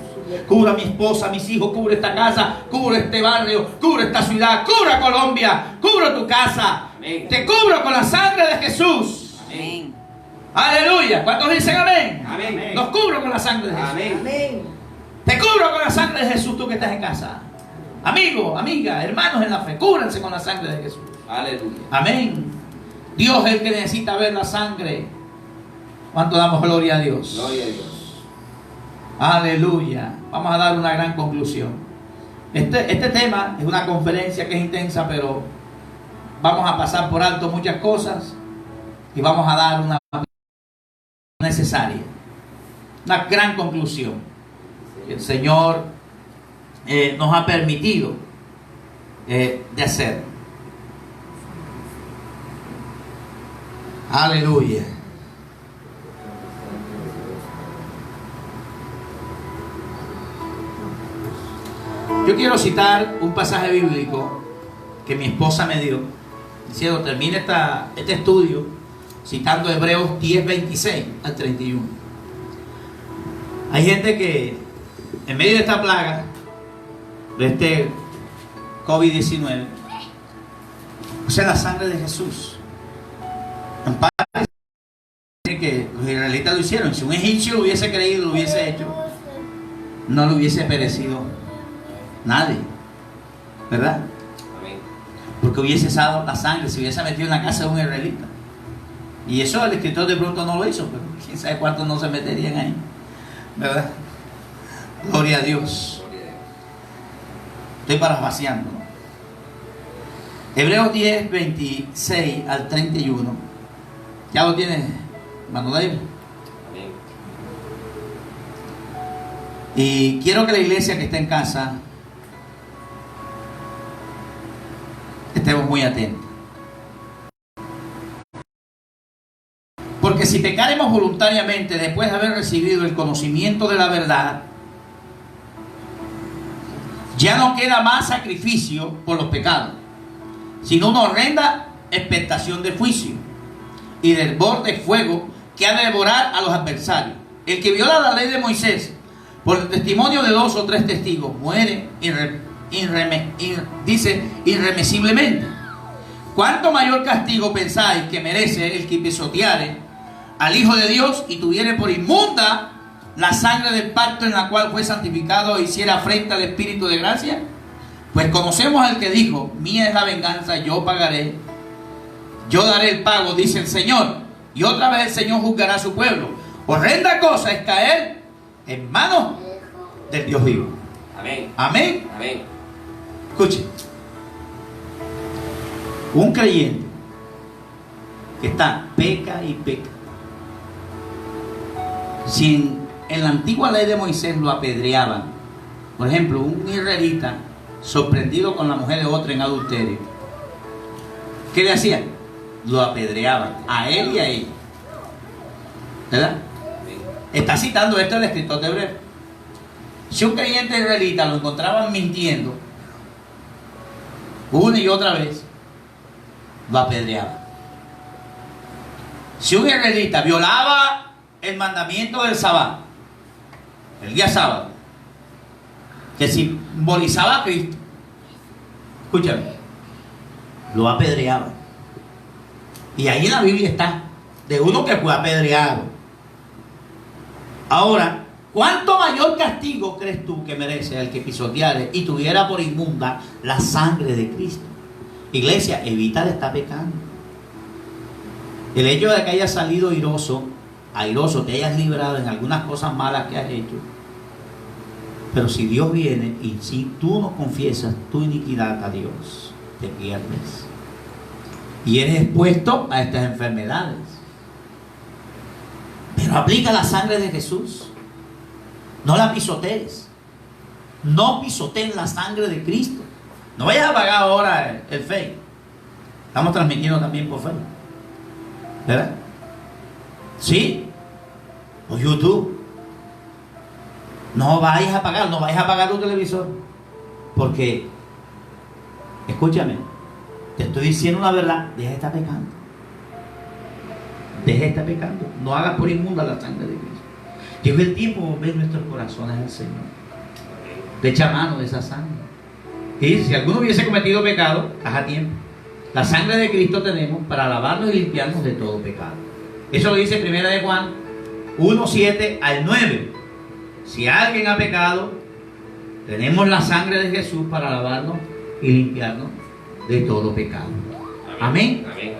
Cubra a mi esposa, a mis hijos, cubre esta casa, cubre este barrio, cubre esta ciudad, cubra Colombia, cubro tu casa. Amén. Te cubro con la sangre de Jesús. Amén. Aleluya. ¿Cuántos dicen amén? Amén. Los cubro con la sangre de Jesús. Amén. Te cubro con la sangre de Jesús, tú que estás en casa. Amigo, amiga, hermanos en la fe, cúbranse con la sangre de Jesús. Aleluya. Amén. Dios es el que necesita ver la sangre. ¿Cuánto damos gloria a Dios? Gloria a Dios. Aleluya. Vamos a dar una gran conclusión. Este tema es una conferencia que es intensa, pero vamos a pasar por alto muchas cosas. y vamos a dar una necesaria, una gran conclusión que el Señor nos ha permitido de hacer. Aleluya. Yo quiero citar un pasaje bíblico que mi esposa me dio, diciendo: termine este estudio citando Hebreos 10, 26 al 31. Hay gente que en medio de esta plaga, de este COVID-19, usa la sangre de Jesús. En parte que los israelitas lo hicieron. Si un egipcio lo hubiese creído, lo hubiese hecho, no le hubiese perecido nadie, ¿verdad? Porque hubiese usado la sangre, se hubiese metido en la casa de un israelita. Y eso el escritor de pronto no lo hizo, pero quién sabe cuántos no se meterían ahí, ¿verdad? Gloria a Dios. Estoy parafraseando, ¿no? Hebreos 10, 26 al 31. ¿Ya lo tienes, hermano David? Y quiero que la iglesia que está en casa estemos muy atentos. Porque si pecaremos voluntariamente después de haber recibido el conocimiento de la verdad, ya no queda más sacrificio por los pecados, sino una horrenda expectación de juicio y del borde de fuego que ha de devorar a los adversarios. El que viola la ley de Moisés por el testimonio de 2 o 3 testigos muere irremisiblemente. ¿Cuánto mayor castigo pensáis que merece el que pisoteare al Hijo de Dios y tuviere por inmunda la sangre del pacto en la cual fue santificado e hiciera afrenta al Espíritu de gracia? Pues conocemos al que dijo: mía es la venganza, yo pagaré, yo daré el pago, dice el Señor. Y otra vez el Señor juzgará a su pueblo. Horrenda cosa es caer en manos del Dios vivo. Amén. Amén. Amén. Escuche, un creyente que está peca y peca, si en la antigua ley de Moisés lo apedreaban, por ejemplo, un israelita sorprendido con la mujer de otro en adulterio, ¿qué le hacían? Lo apedreaban a él y a ella, ¿verdad? Está citando esto el escritor de Hebreos. Si un creyente israelita lo encontraban mintiendo una y otra vez, lo apedreaban. Si un israelita violaba el mandamiento del sábado, el día sábado, que simbolizaba a Cristo, escúchame, lo apedreaban. Y ahí en la Biblia está de uno que fue apedreado. Ahora, ¿cuánto mayor castigo crees tú que merece el que pisoteare y tuviera por inmunda la sangre de Cristo? Iglesia, evita de estar pecando. El hecho de que hayas salido airoso, te hayas librado en algunas cosas malas que has hecho, pero si Dios viene y si tú no confiesas tu iniquidad a Dios, te pierdes y eres expuesto a estas enfermedades. Pero aplica la sangre de Jesús, no la pisotees, no pisoteen la sangre de Cristo. No vayas a apagar ahora el Facebook. Estamos transmitiendo también por Facebook, ¿verdad? Sí, o YouTube. No vayas a apagar tu televisor, porque, escúchame, te estoy diciendo una verdad: deja de estar pecando. Deja de estar pecando. No hagas por inmunda la sangre de Cristo. Llegó el tiempo de volver nuestros corazones al Señor. Le echa mano de esa sangre. Y si alguno hubiese cometido pecado, estás a tiempo. La sangre de Cristo tenemos para lavarnos y limpiarnos de todo pecado. Eso lo dice 1 de Juan 1, 7 al 9. Si alguien ha pecado, tenemos la sangre de Jesús para lavarnos y limpiarnos de todo pecado. Amén. Amén.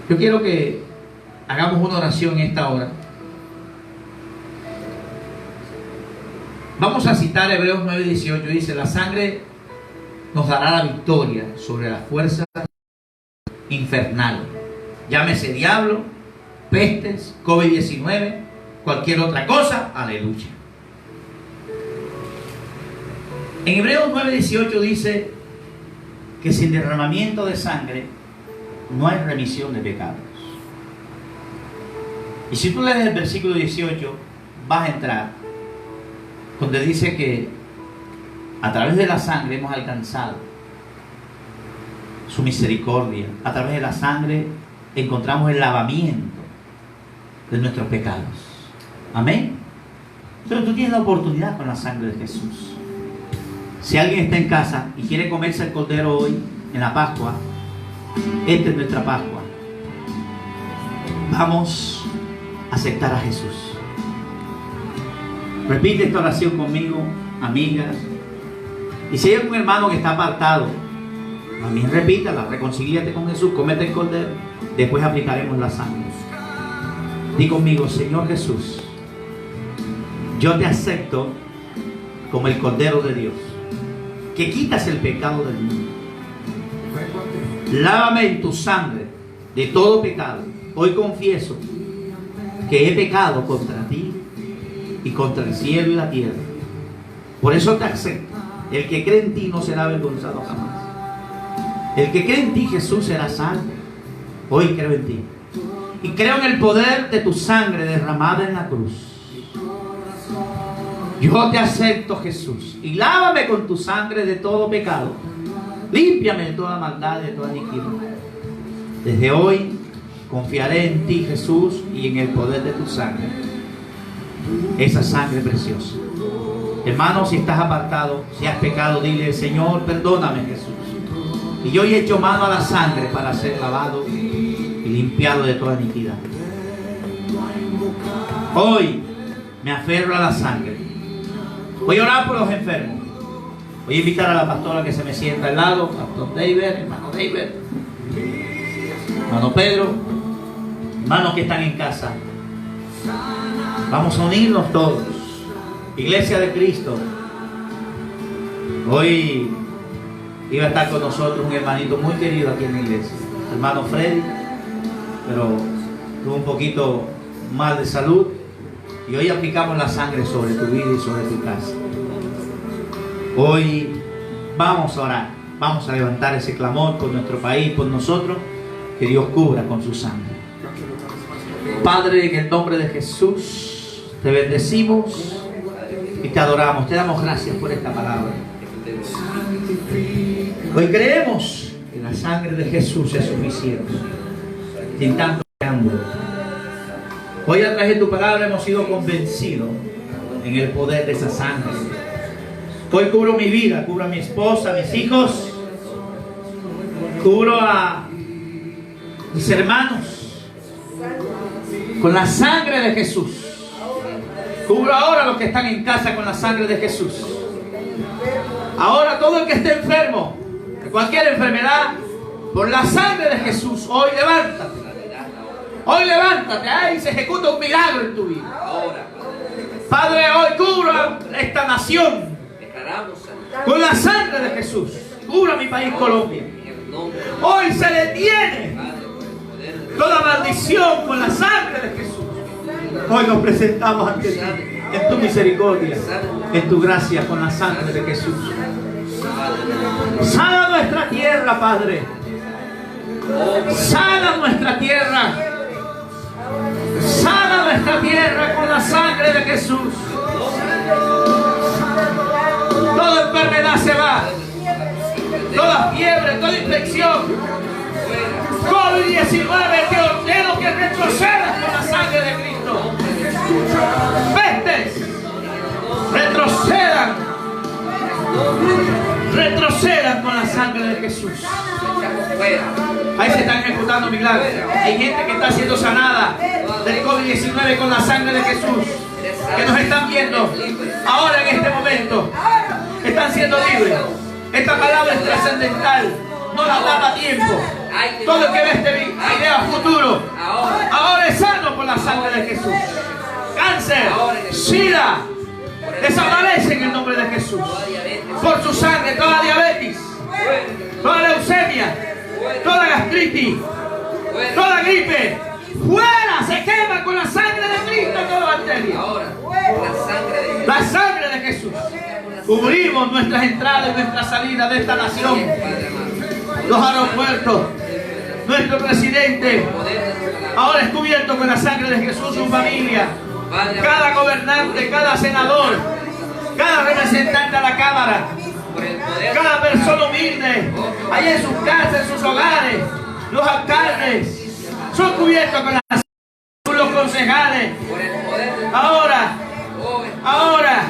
Yo quiero que hagamos una oración en esta hora. Vamos a citar Hebreos 9:18. Dice: la sangre nos dará la victoria sobre las fuerzas infernales. Llámese diablo, pestes, COVID-19, cualquier otra cosa. Aleluya. En Hebreos 9:18 dice que sin derramamiento de sangre no hay remisión de pecados. Y si tú lees el versículo 18, vas a entrar donde dice que a través de la sangre hemos alcanzado su misericordia. A través de la sangre encontramos el lavamiento de nuestros pecados. Amén. Entonces tú tienes la oportunidad con la sangre de Jesús. Si alguien está en casa y quiere comerse el cordero hoy, en la Pascua, esta es nuestra Pascua. Vamos a aceptar a Jesús. Repite esta oración conmigo, amigas. Y si hay algún hermano que está apartado, también repítala, reconcíliate con Jesús, comete el cordero, después aplicaremos la sangre. Di conmigo: Señor Jesús, yo te acepto como el Cordero de Dios, que quitas el pecado del mundo. Lávame en tu sangre de todo pecado. Hoy confieso que he pecado contra ti y contra el cielo y la tierra. Por eso te acepto. El que cree en ti no será avergonzado jamás. El que cree en ti, Jesús, será salvo. Hoy creo en ti. Y creo en el poder de tu sangre derramada en la cruz. Yo te acepto, Jesús, y lávame con tu sangre de todo pecado. Límpiame de toda maldad, de toda iniquidad. Desde hoy confiaré en ti, Jesús, y en el poder de tu sangre. Esa sangre preciosa. Hermano, si estás apartado, si has pecado, dile: Señor, perdóname, Jesús. Y yo he hecho mano a la sangre para ser lavado y limpiado de toda iniquidad. Hoy me aferro a la sangre. Voy a orar por los enfermos. Voy a invitar a la pastora que se me sienta al lado. Pastor David, hermano David, hermano Pedro, hermanos que están en casa. Vamos a unirnos todos. Iglesia de Cristo. Hoy iba a estar con nosotros un hermanito muy querido aquí en la iglesia, hermano Freddy, pero tuvo un poquito mal de salud. Y hoy aplicamos la sangre sobre tu vida y sobre tu casa. Hoy vamos a orar, vamos a levantar ese clamor por nuestro país, por nosotros, que Dios cubra con su sangre. Padre, en el nombre de Jesús, te bendecimos y te adoramos, te damos gracias por esta palabra. Hoy creemos que la sangre de Jesús es suficiente, sin tanto preámbulo. Hoy a través de tu palabra hemos sido convencidos en el poder de esa sangre. Hoy cubro mi vida, cubro a mi esposa, a mis hijos, cubro a mis hermanos con la sangre de Jesús. Cubro ahora a los que están en casa con la sangre de Jesús. Ahora todo el que esté enfermo de cualquier enfermedad, por la sangre de Jesús, hoy levántate. Hoy levántate, ahí se ejecuta un milagro en tu vida. Padre, hoy cubra esta nación con la sangre de Jesús. Cubra mi país, Colombia. Hoy se detiene toda maldición con la sangre de Jesús. Hoy nos presentamos ante ti en tu misericordia, en tu gracia, con la sangre de Jesús. Sana nuestra tierra, Padre. Sana nuestra tierra. Sana nuestra tierra con la sangre de Jesús. Toda enfermedad se va. Toda fiebre, toda infección. COVID-19, te ordeno que retrocedas con la sangre de Cristo. Pestes, retrocedan. Retrocedan con la sangre de Jesús. Ahí se están ejecutando milagros. Hay gente que está siendo sanada del COVID-19 con la sangre de Jesús, que nos están viendo ahora en este momento. Están siendo libres. Esta palabra es trascendental. No la daba tiempo. Todo el que ve este video a futuro ahora es sano por la sangre de Jesús. Cáncer, SIDA, desaparece en el nombre de Jesús. Por su sangre, toda diabetes, toda leucemia, toda gastritis, toda gripe, fuera, se quema con la sangre de Cristo toda bacteria. Ahora, la sangre de Jesús. La sangre de Jesús. Cubrimos nuestras entradas y nuestras salidas de esta nación, los aeropuertos, nuestro presidente. Ahora es cubierto con la sangre de Jesús, su familia, cada gobernante, cada senador, cada representante de la Cámara, cada persona humilde, allá en sus casas, en sus hogares, los alcaldes, son cubiertos con la sangre de los concejales. Ahora,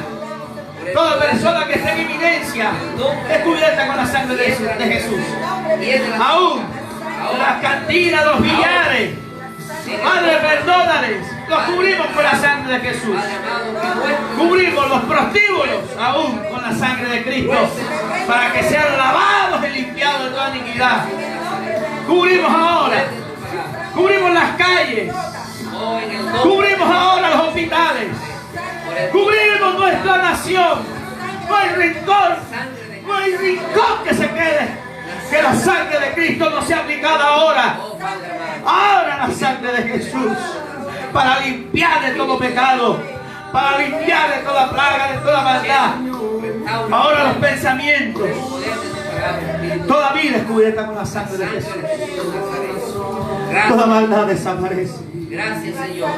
toda persona que esté en inminencia es cubierta con la sangre de Jesús. Aún las cantinas, los billares, Padre, perdónales, los cubrimos con la sangre de Jesús. Cubrimos los prostíbulos aún con la sangre de Cristo, para que sean lavados y limpiados de toda iniquidad. Cubrimos ahora, cubrimos las calles, cubrimos ahora los hospitales, cubrimos nuestra nación. No hay rincón que se quede que la sangre de Cristo no sea aplicada ahora. Ahora la sangre de Jesús, para limpiar de todo pecado, para limpiar de toda plaga, de toda maldad. Ahora los pensamientos, toda vida es cubierta con la sangre de Jesús. Toda maldad desaparece. Gracias, Señor.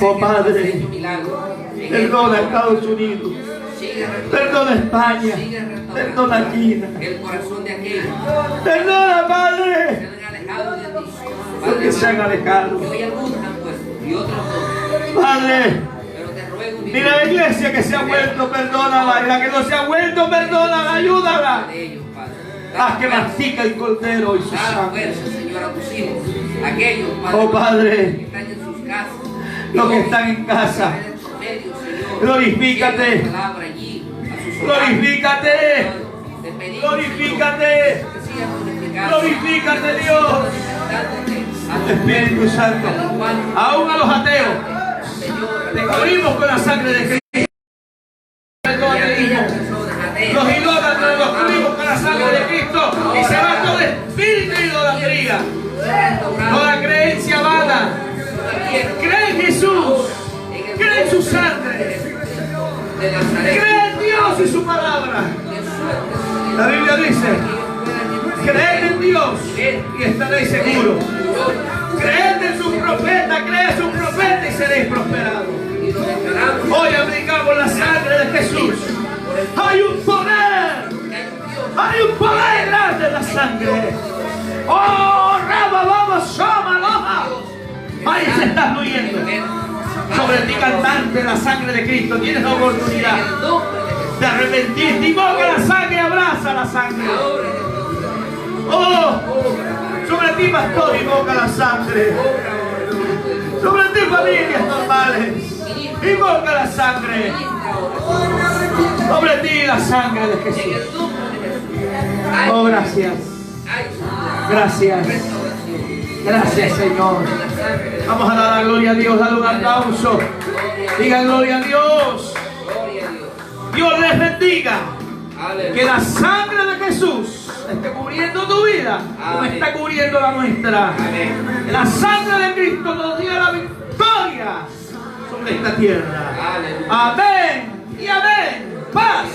Oh Padre, perdona Estados Unidos, perdona España, perdona China, el corazón de aquellos perdona, Padre, que se han alejado de ti. los que se han alejado. Y hoy algunos han puesto y otros no. Padre, Pero te ruego, mi mira la iglesia que se ha vuelto, perdónala, y la que no se ha vuelto, perdónala, ayúdala. de ellos, Padre. Haz que mastica el cordero y su Da sangre. fuerza, Señor, a tus hijos. Aquellos, Padre, Oh Padre, que están en sus casas. los que están en casa, En estos medios, Señor. glorifícate. Lleva tu palabra allí, a sus hogares. Glorifícate, Te pedimos, glorifícate, Señor, que sigas glorificando. glorifícate, Dios. Dándote a tu Espíritu Santo, aún a los ateos, Señor, te cubrimos con la sangre de Cristo. Perdona, aquellas Hijo. personas ateas. Los idólatras los cubrimos con la sangre de Cristo y se va todo espíritu de idolatría, toda creencia vana. Cree en Jesús, cree en su sangre, De Nazaret. cree en Dios y su palabra. La Biblia dice: creed en Dios y estaréis seguros. Creed en su profeta, creed en su profeta y seréis prosperados. Hoy aplicamos la sangre de Jesús. Hay un poder, hay un poder grande en la sangre. Oh, Rama, vamos, Shama, Loja. Ahí se está fluyendo. Sobre ti, cantante, la sangre de Cristo. Tienes la oportunidad de arrepentirte. Invoca la sangre, abraza la sangre. Oh, sobre ti, pastor, invoca la sangre. Sobre ti, familias normales, invoca la sangre. Sobre ti, la sangre de Jesús. Oh, gracias. Gracias. Gracias, Señor. Vamos a dar la gloria a Dios. Dale un aplauso. Diga gloria a Dios. Dios les bendiga. Que la sangre de Jesús esté cubriendo tu vida como está cubriendo la nuestra. Que la sangre de Cristo nos dio la victoria sobre esta tierra. Amén y amén. Paz.